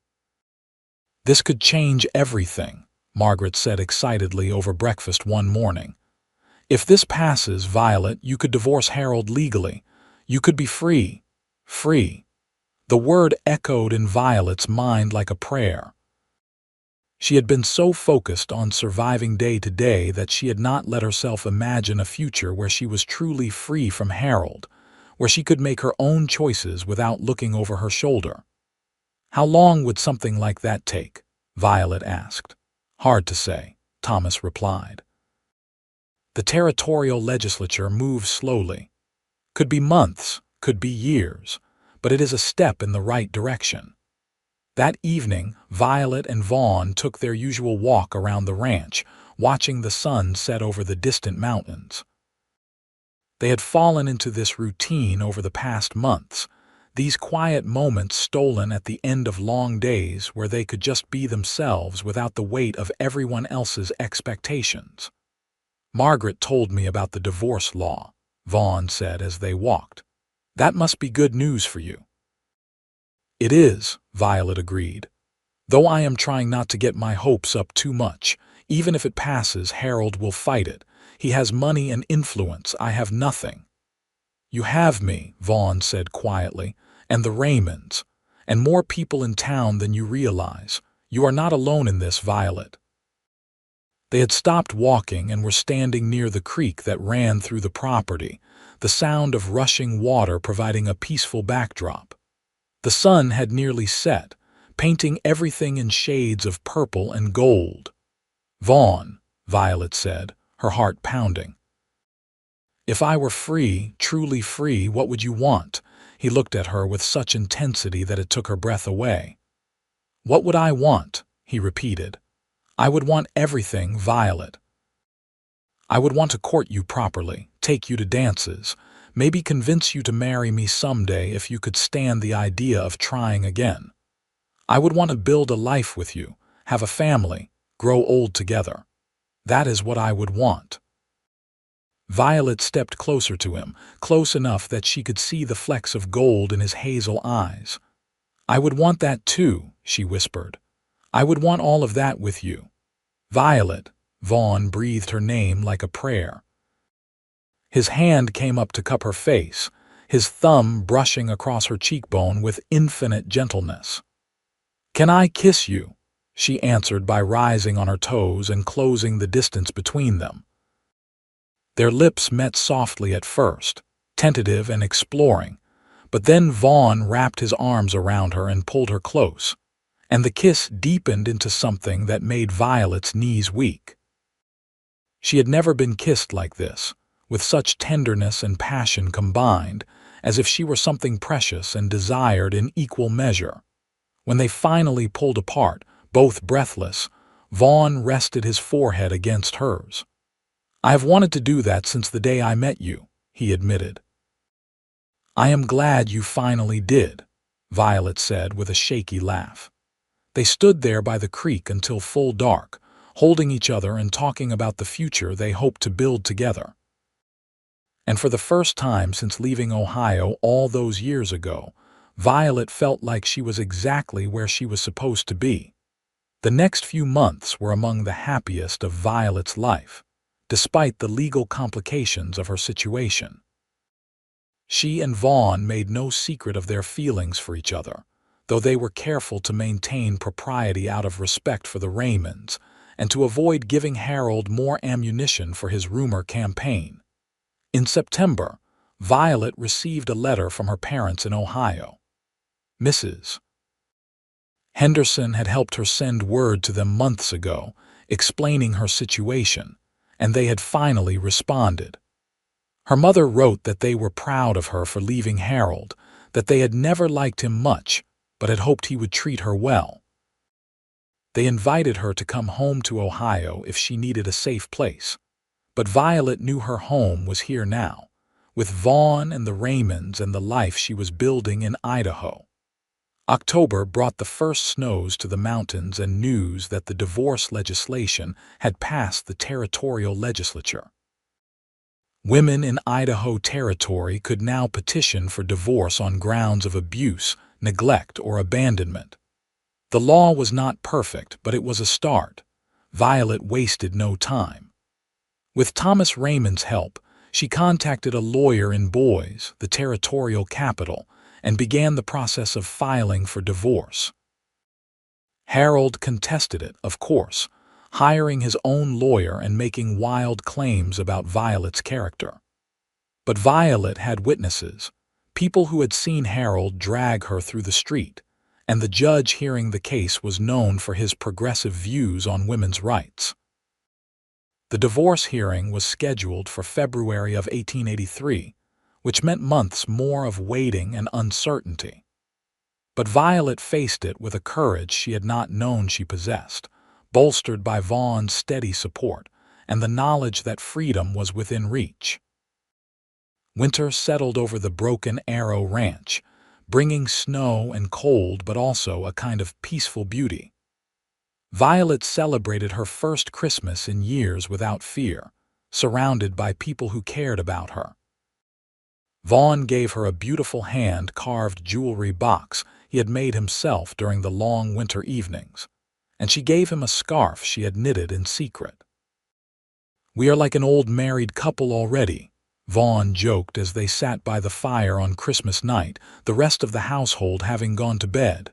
"This could change everything," Margaret said excitedly over breakfast one morning. "If this passes, Violet, you could divorce Harold legally. You could be free. Free." The word echoed in Violet's mind like a prayer. She had been so focused on surviving day to day that she had not let herself imagine a future where she was truly free from Harold, where she could make her own choices without looking over her shoulder. "How long would something like that take?" Violet asked. "Hard to say," Thomas replied. The territorial legislature moves slowly. Could be months, could be years, but it is a step in the right direction. That evening, Violet and Vaughn took their usual walk around the ranch, watching the sun set over the distant mountains. They had fallen into this routine over the past months, these quiet moments stolen at the end of long days where they could just be themselves without the weight of everyone else's expectations. "Margaret told me about the divorce law," Vaughn said as they walked. "That must be good news for you." "It is," Violet agreed. "Though I am trying not to get my hopes up too much. Even if it passes, Harold will fight it. He has money and influence. I have nothing." "You have me," Vaughn said quietly, "and the Raymonds, and more people in town than you realize. You are not alone in this, Violet." They had stopped walking and were standing near the creek that ran through the property, the sound of rushing water providing a peaceful backdrop. The sun had nearly set, painting everything in shades of purple and gold. "Vaughn," Violet said, her heart pounding. "If I were free, truly free, what would you want?" He looked at her with such intensity that it took her breath away. "What would I want?" he repeated. "I would want everything, Violet. I would want to court you properly, take you to dances, maybe convince you to marry me someday if you could stand the idea of trying again. I would want to build a life with you, have a family, grow old together. That is what I would want." Violet stepped closer to him, close enough that she could see the flecks of gold in his hazel eyes. "I would want that too," she whispered. "I would want all of that with you." "Violet," Vaughn breathed her name like a prayer. His hand came up to cup her face, his thumb brushing across her cheekbone with infinite gentleness. "Can I kiss you?" she answered by rising on her toes and closing the distance between them. Their lips met softly at first, tentative and exploring, but then Vaughn wrapped his arms around her and pulled her close, and the kiss deepened into something that made Violet's knees weak. She had never been kissed like this, with such tenderness and passion combined, as if she were something precious and desired in equal measure. When they finally pulled apart, both breathless, Vaughn rested his forehead against hers. "I have wanted to do that since the day I met you," he admitted. "I am glad you finally did," Violet said with a shaky laugh. They stood there by the creek until full dark, holding each other and talking about the future they hoped to build together. And for the first time since leaving Ohio all those years ago, Violet felt like she was exactly where she was supposed to be. The next few months were among the happiest of Violet's life, despite the legal complications of her situation. She and Vaughn made no secret of their feelings for each other, though they were careful to maintain propriety out of respect for the Raymonds and to avoid giving Harold more ammunition for his rumor campaign. In September, Violet received a letter from her parents in Ohio. Mrs. Henderson had helped her send word to them months ago, explaining her situation, and they had finally responded. Her mother wrote that they were proud of her for leaving Harold, that they had never liked him much, but had hoped he would treat her well. They invited her to come home to Ohio if she needed a safe place, but Violet knew her home was here now, with Vaughn and the Raymonds and the life she was building in Idaho. October brought the first snows to the mountains and news that the divorce legislation had passed the territorial legislature. Women in Idaho Territory could now petition for divorce on grounds of abuse, neglect, or abandonment. The law was not perfect, but it was a start. Violet wasted no time. With Thomas Raymond's help, she contacted a lawyer in Boise, the territorial capital, and began the process of filing for divorce. Harold contested it, of course, hiring his own lawyer and making wild claims about Violet's character. But Violet had witnesses, people who had seen Harold drag her through the street, and the judge hearing the case was known for his progressive views on women's rights. The divorce hearing was scheduled for February of 1883, which meant months more of waiting and uncertainty. But Violet faced it with a courage she had not known she possessed, bolstered by Vaughn's steady support and the knowledge that freedom was within reach. Winter settled over the Broken Arrow Ranch, bringing snow and cold but also a kind of peaceful beauty. Violet celebrated her first Christmas in years without fear, surrounded by people who cared about her. Vaughn gave her a beautiful hand-carved jewelry box he had made himself during the long winter evenings, and she gave him a scarf she had knitted in secret. "We are like an old married couple already," Vaughn joked as they sat by the fire on Christmas night, the rest of the household having gone to bed.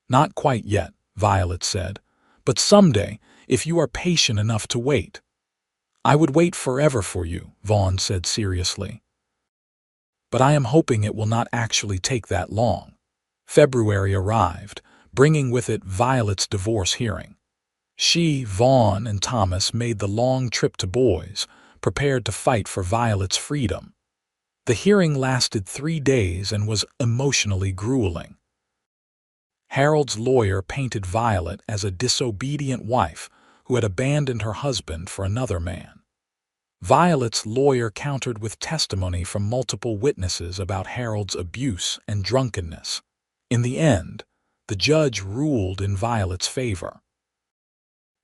"Not quite yet," Violet said, "but someday, if you are patient enough to wait." "I would wait forever for you," Vaughn said seriously. "But I am hoping it will not actually take that long." February arrived, bringing with it Violet's divorce hearing. She, Vaughn, and Thomas made the long trip to Boise, prepared to fight for Violet's freedom. The hearing lasted 3 days and was emotionally grueling. Harold's lawyer painted Violet as a disobedient wife who had abandoned her husband for another man. Violet's lawyer countered with testimony from multiple witnesses about Harold's abuse and drunkenness. In the end, the judge ruled in Violet's favor.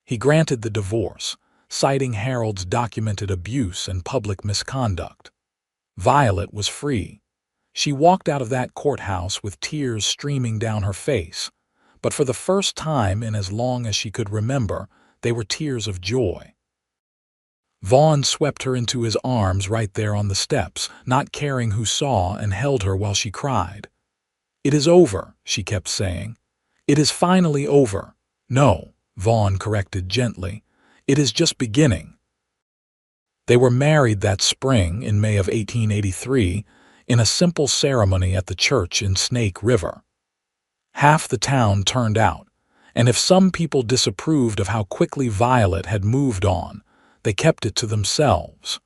He granted the divorce, citing Harold's documented abuse and public misconduct. Violet was free. She walked out of that courthouse with tears streaming down her face, but for the first time in as long as she could remember, they were tears of joy. Vaughn swept her into his arms right there on the steps, not caring who saw, and held her while she cried. "It is over," she kept saying. "It is finally over." "No," Vaughn corrected gently. "It is just beginning." They were married that spring in May of 1883 in a simple ceremony at the church in Snake River. Half the town turned out, and if some people disapproved of how quickly Violet had moved on, they kept it to themselves.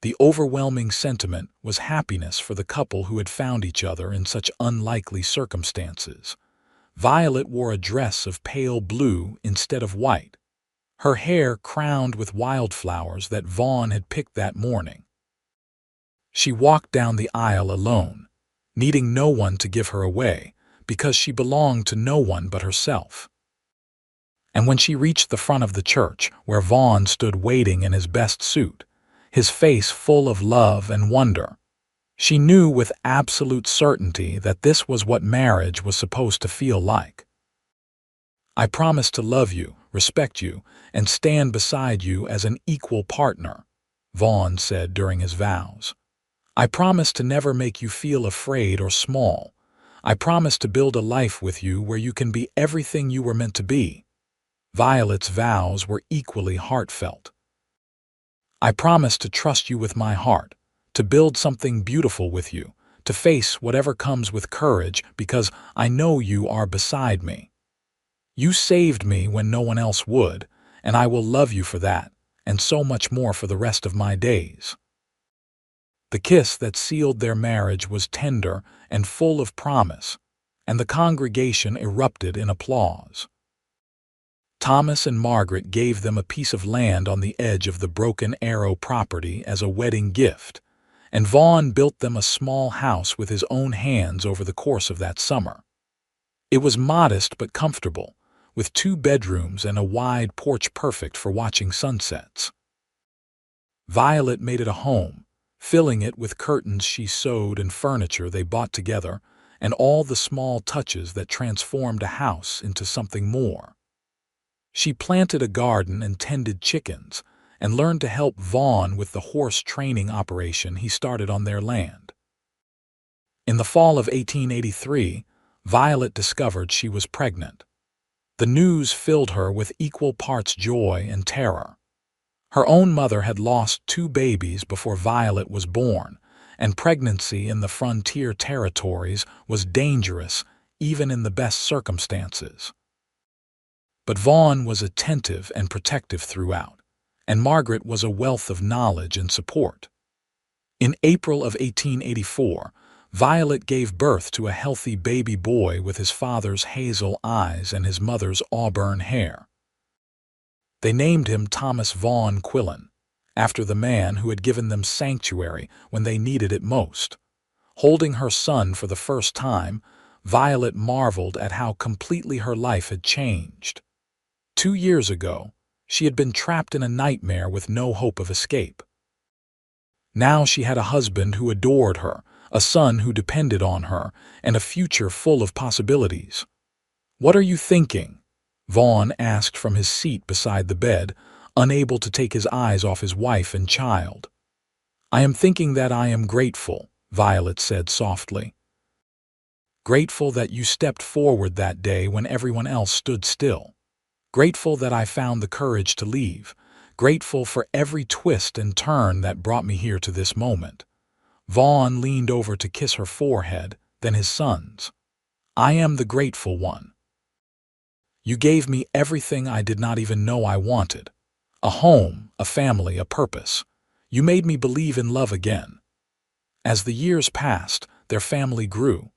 The overwhelming sentiment was happiness for the couple who had found each other in such unlikely circumstances. Violet wore a dress of pale blue instead of white, her hair crowned with wildflowers that Vaughn had picked that morning. She walked down the aisle alone, needing no one to give her away, because she belonged to no one but herself. And when she reached the front of the church, where Vaughn stood waiting in his best suit, his face full of love and wonder, she knew with absolute certainty that this was what marriage was supposed to feel like. "I promise to love you, respect you, and stand beside you as an equal partner," Vaughn said during his vows. "I promise to never make you feel afraid or small. I promise to build a life with you where you can be everything you were meant to be." Violet's vows were equally heartfelt. "I promise to trust you with my heart, to build something beautiful with you, to face whatever comes with courage because I know you are beside me. You saved me when no one else would, and I will love you for that, and so much more for the rest of my days." The kiss that sealed their marriage was tender and full of promise, and the congregation erupted in applause. Thomas and Margaret gave them a piece of land on the edge of the Broken Arrow property as a wedding gift, and Vaughn built them a small house with his own hands over the course of that summer. It was modest but comfortable, with 2 bedrooms and a wide porch perfect for watching sunsets. Violet made it a home, filling it with curtains she sewed and furniture they bought together, and all the small touches that transformed a house into something more. She planted a garden and tended chickens, and learned to help Vaughn with the horse training operation he started on their land. In the fall of 1883, Violet discovered she was pregnant. The news filled her with equal parts joy and terror. Her own mother had lost 2 babies before Violet was born, and pregnancy in the frontier territories was dangerous even in the best circumstances. But Vaughn was attentive and protective throughout, and Margaret was a wealth of knowledge and support. In April of 1884, Violet gave birth to a healthy baby boy with his father's hazel eyes and his mother's auburn hair. They named him Thomas Vaughn Quillen, after the man who had given them sanctuary when they needed it most. Holding her son for the first time, Violet marveled at how completely her life had changed. 2 years ago, she had been trapped in a nightmare with no hope of escape. Now she had a husband who adored her, a son who depended on her, and a future full of possibilities. "What are you thinking?" Vaughn asked from his seat beside the bed, unable to take his eyes off his wife and child. "I am thinking that I am grateful," Violet said softly. "Grateful that you stepped forward that day when everyone else stood still. Grateful that I found the courage to leave. Grateful for every twist and turn that brought me here to this moment." Vaughn leaned over to kiss her forehead, then his son's. "I am the grateful one. You gave me everything I did not even know I wanted. A home, a family, a purpose. You made me believe in love again." As the years passed, their family grew.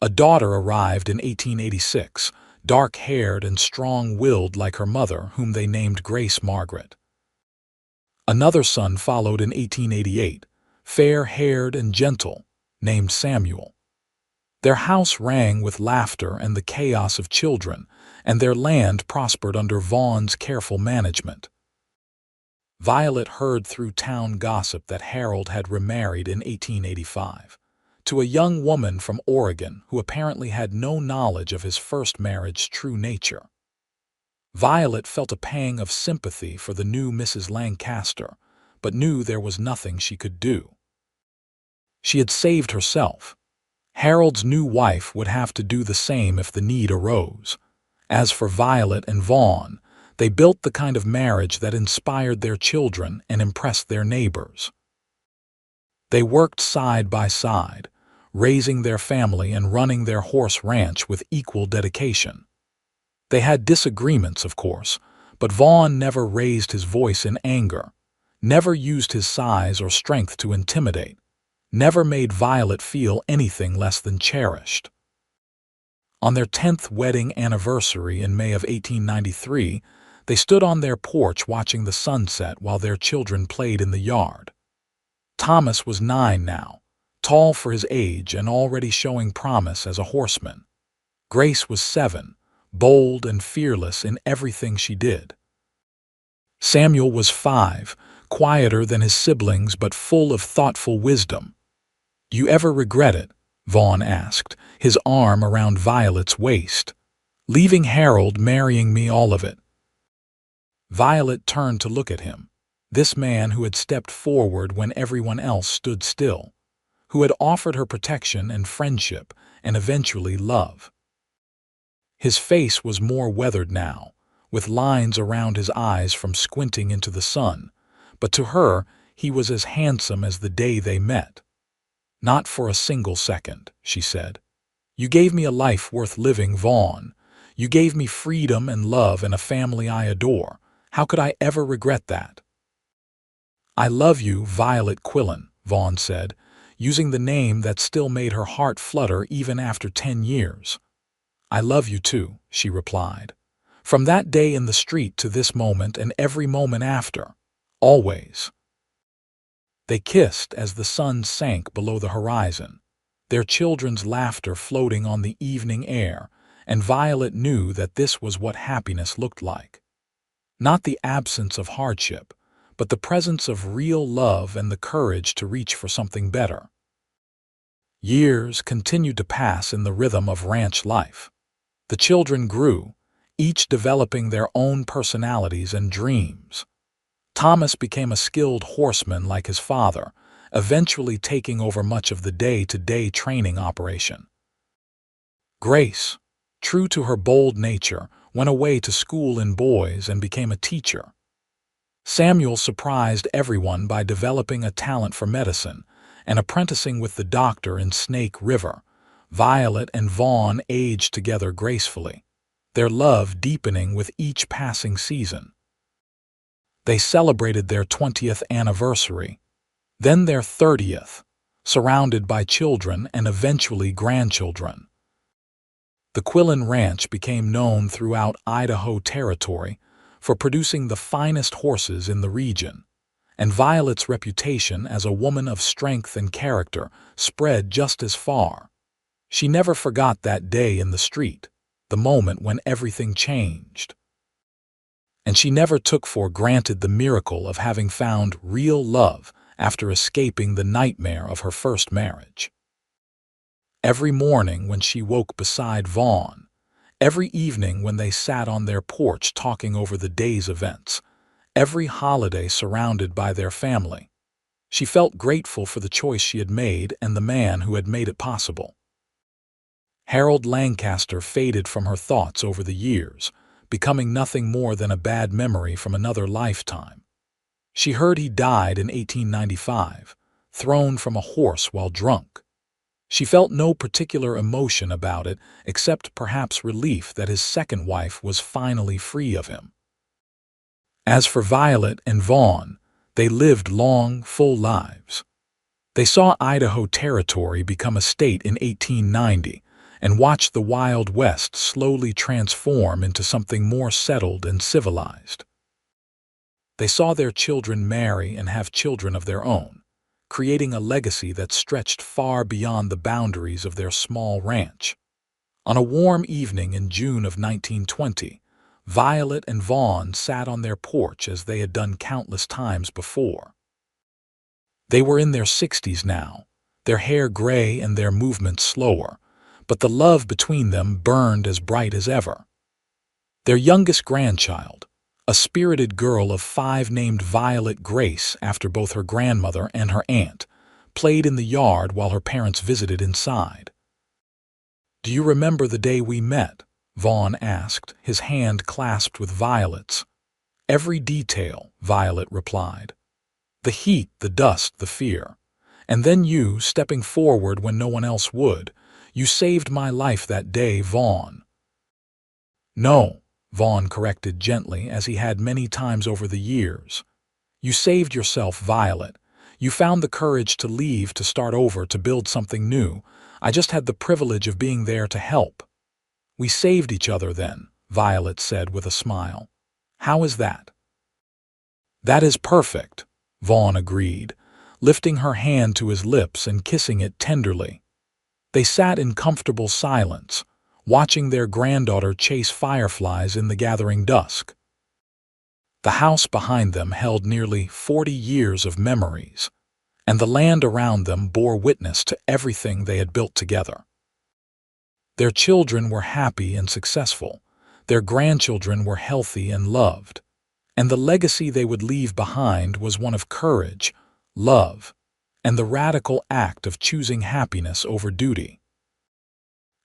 A daughter arrived in 1886, dark-haired and strong-willed like her mother, whom they named Grace Margaret. Another son followed in 1888, fair-haired and gentle, named Samuel. Their house rang with laughter and the chaos of children, and their land prospered under Vaughn's careful management. Violet heard through town gossip that Harold had remarried in 1885 to a young woman from Oregon who apparently had no knowledge of his first marriage's true nature. Violet felt a pang of sympathy for the new Mrs. Lancaster, but knew there was nothing she could do. She had saved herself. Harold's new wife would have to do the same if the need arose. As for Violet and Vaughn, they built the kind of marriage that inspired their children and impressed their neighbors. They worked side by side, raising their family and running their horse ranch with equal dedication. They had disagreements, of course, but Vaughn never raised his voice in anger, never used his size or strength to intimidate, never made Violet feel anything less than cherished. On their 10th wedding anniversary in May of 1893, they stood on their porch watching the sunset while their children played in the yard. Thomas was 9 now, tall for his age and already showing promise as a horseman. Grace was 7, bold and fearless in everything she did. Samuel was 5, quieter than his siblings but full of thoughtful wisdom. "You ever regret it?" Vaughn asked, his arm around Violet's waist. "Leaving Harold, marrying me, all of it." Violet turned to look at him, this man who had stepped forward when everyone else stood still, who had offered her protection and friendship and eventually love. His face was more weathered now, with lines around his eyes from squinting into the sun, but to her he was as handsome as the day they met. "Not for a single second," she said. "You gave me a life worth living, Vaughn. You gave me freedom and love and a family I adore. How could I ever regret that?" "I love you, Violet Quillen," Vaughn said, using the name that still made her heart flutter even after 10 years. "I love you too," she replied. "From that day in the street to this moment and every moment after. Always." They kissed as the sun sank below the horizon, their children's laughter floating on the evening air, and Violet knew that this was what happiness looked like. Not the absence of hardship, but the presence of real love and the courage to reach for something better. Years continued to pass in the rhythm of ranch life. The children grew, each developing their own personalities and dreams. Thomas became a skilled horseman like his father, eventually taking over much of the day-to-day training operation. Grace, true to her bold nature, went away to school in Boys and became a teacher. Samuel surprised everyone by developing a talent for medicine and apprenticing with the doctor in Snake River. Violet and Vaughn aged together gracefully, their love deepening with each passing season. They celebrated their 20th anniversary, then their 30th, surrounded by children and eventually grandchildren. The Quillen Ranch became known throughout Idaho Territory for producing the finest horses in the region, and Violet's reputation as a woman of strength and character spread just as far. She never forgot that day in the street, the moment when everything changed. And she never took for granted the miracle of having found real love after escaping the nightmare of her first marriage. Every morning when she woke beside Vaughn, every evening when they sat on their porch talking over the day's events, every holiday surrounded by their family, she felt grateful for the choice she had made and the man who had made it possible. Harold Lancaster faded from her thoughts over the years, becoming nothing more than a bad memory from another lifetime. She heard he died in 1895, thrown from a horse while drunk. She felt no particular emotion about it except perhaps relief that his second wife was finally free of him. As for Violet and Vaughn, they lived long, full lives. They saw Idaho Territory become a state in 1890, and watched the Wild West slowly transform into something more settled and civilized. They saw their children marry and have children of their own, creating a legacy that stretched far beyond the boundaries of their small ranch. On a warm evening in June of 1920, Violet and Vaughn sat on their porch as they had done countless times before. They were in their 60s now, their hair gray and their movements slower, but the love between them burned as bright as ever. Their youngest grandchild, a spirited girl of 5 named Violet Grace after both her grandmother and her aunt, played in the yard while her parents visited inside. "Do you remember the day we met?" Vaughn asked, his hand clasped with Violet's. "Every detail," Violet replied. "The heat, the dust, the fear. And then you, stepping forward when no one else would. You saved my life that day, Vaughn." "No," Vaughn corrected gently, as he had many times over the years. "You saved yourself, Violet. You found the courage to leave, to start over, to build something new. I just had the privilege of being there to help." "We saved each other then," Violet said with a smile. "How is that?" "That is perfect," Vaughn agreed, lifting her hand to his lips and kissing it tenderly. They sat in comfortable silence, watching their granddaughter chase fireflies in the gathering dusk. The house behind them held nearly 40 years of memories, and the land around them bore witness to everything they had built together. Their children were happy and successful, their grandchildren were healthy and loved, and the legacy they would leave behind was one of courage, love, and the radical act of choosing happiness over duty.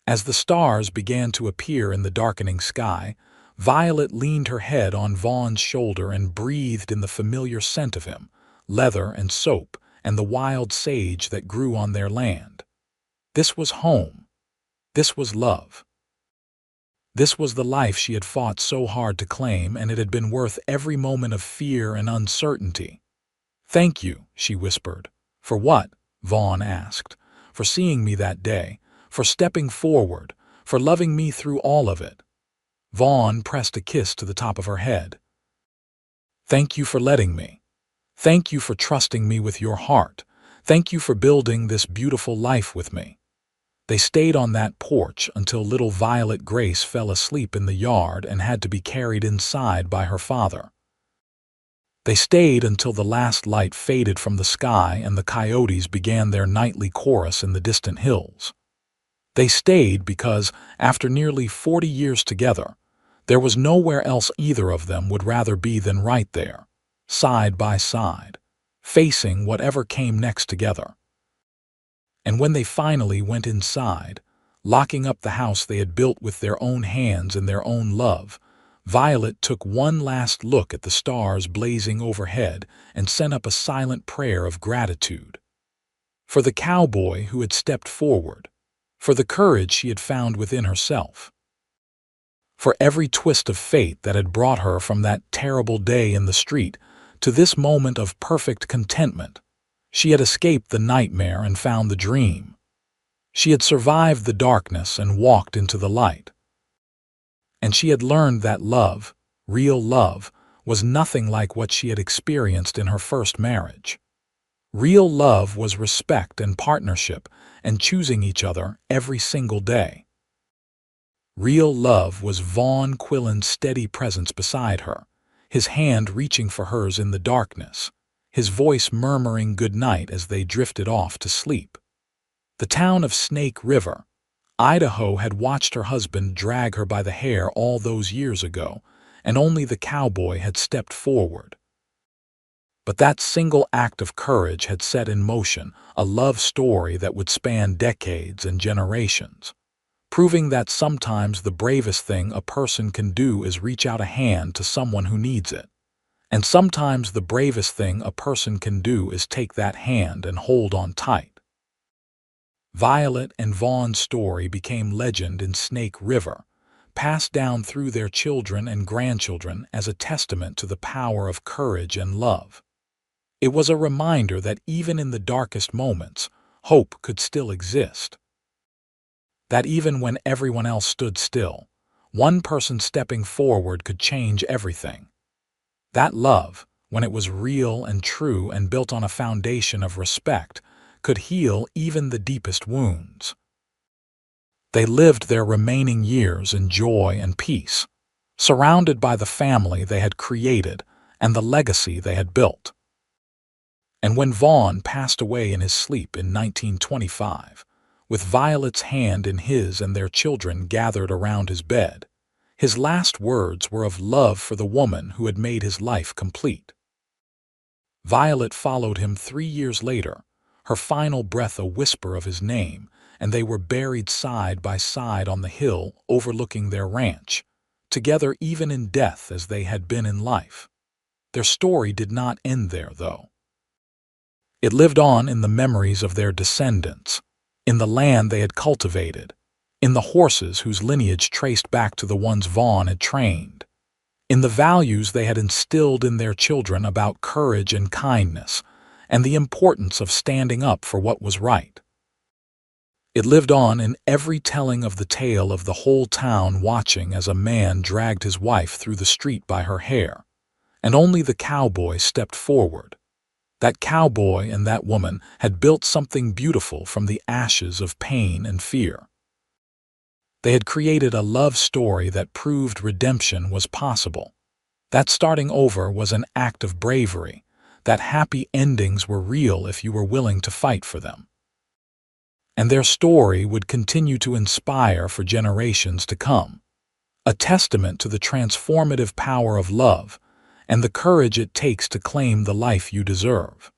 As the stars began to appear in the darkening sky, Violet leaned her head on Vaughn's shoulder and breathed in the familiar scent of him, leather and soap, and the wild sage that grew on their land. This was home. This was love. This was the life she had fought so hard to claim, and it had been worth every moment of fear and uncertainty. "Thank you," she whispered. "For what?" Vaughn asked. "For seeing me that day, for stepping forward, for loving me through all of it." Vaughn pressed a kiss to the top of her head. "Thank you for letting me. Thank you for trusting me with your heart. Thank you for building this beautiful life with me." They stayed on that porch until little Violet Grace fell asleep in the yard and had to be carried inside by her father. They stayed until the last light faded from the sky and the coyotes began their nightly chorus in the distant hills. They stayed because, after nearly 40 years together, there was nowhere else either of them would rather be than right there, side by side, facing whatever came next together. And when they finally went inside, locking up the house they had built with their own hands and their own love, Violet took one last look at the stars blazing overhead and sent up a silent prayer of gratitude. For the cowboy who had stepped forward, for the courage she had found within herself, for every twist of fate that had brought her from that terrible day in the street to this moment of perfect contentment. She had escaped the nightmare and found the dream. She had survived the darkness and walked into the light. And she had learned that love, real love, was nothing like what she had experienced in her first marriage. Real love was respect and partnership and choosing each other every single day. Real love was Vaughn Quillen's steady presence beside her, his hand reaching for hers in the darkness, his voice murmuring goodnight as they drifted off to sleep. The town of Snake River, Idaho, had watched her husband drag her by the hair all those years ago, and only the cowboy had stepped forward. But that single act of courage had set in motion a love story that would span decades and generations, proving that sometimes the bravest thing a person can do is reach out a hand to someone who needs it. And sometimes the bravest thing a person can do is take that hand and hold on tight. Violet and Vaughn's story became legend in Snake River, passed down through their children and grandchildren as a testament to the power of courage and love. It was a reminder that even in the darkest moments, hope could still exist. That even when everyone else stood still, one person stepping forward could change everything. That love, when it was real and true and built on a foundation of respect, could heal even the deepest wounds. They lived their remaining years in joy and peace, surrounded by the family they had created and the legacy they had built. And when Vaughn passed away in his sleep in 1925, with Violet's hand in his and their children gathered around his bed, His last words were of love for the woman who had made his life complete. Violet followed him 3 years later, her final breath a whisper of his name, and they were buried side by side on the hill overlooking their ranch, together even in death as they had been in life. Their story did not end there, though. It lived on in the memories of their descendants, in the land they had cultivated, in the horses whose lineage traced back to the ones Vaughn had trained, in the values they had instilled in their children about courage and kindness, and the importance of standing up for what was right. It lived on in every telling of the tale of the whole town watching as a man dragged his wife through the street by her hair, and only the cowboy stepped forward. That cowboy and that woman had built something beautiful from the ashes of pain and fear. They had created a love story that proved redemption was possible, that starting over was an act of bravery, that happy endings were real if you were willing to fight for them. And their story would continue to inspire for generations to come, a testament to the transformative power of love and the courage it takes to claim the life you deserve.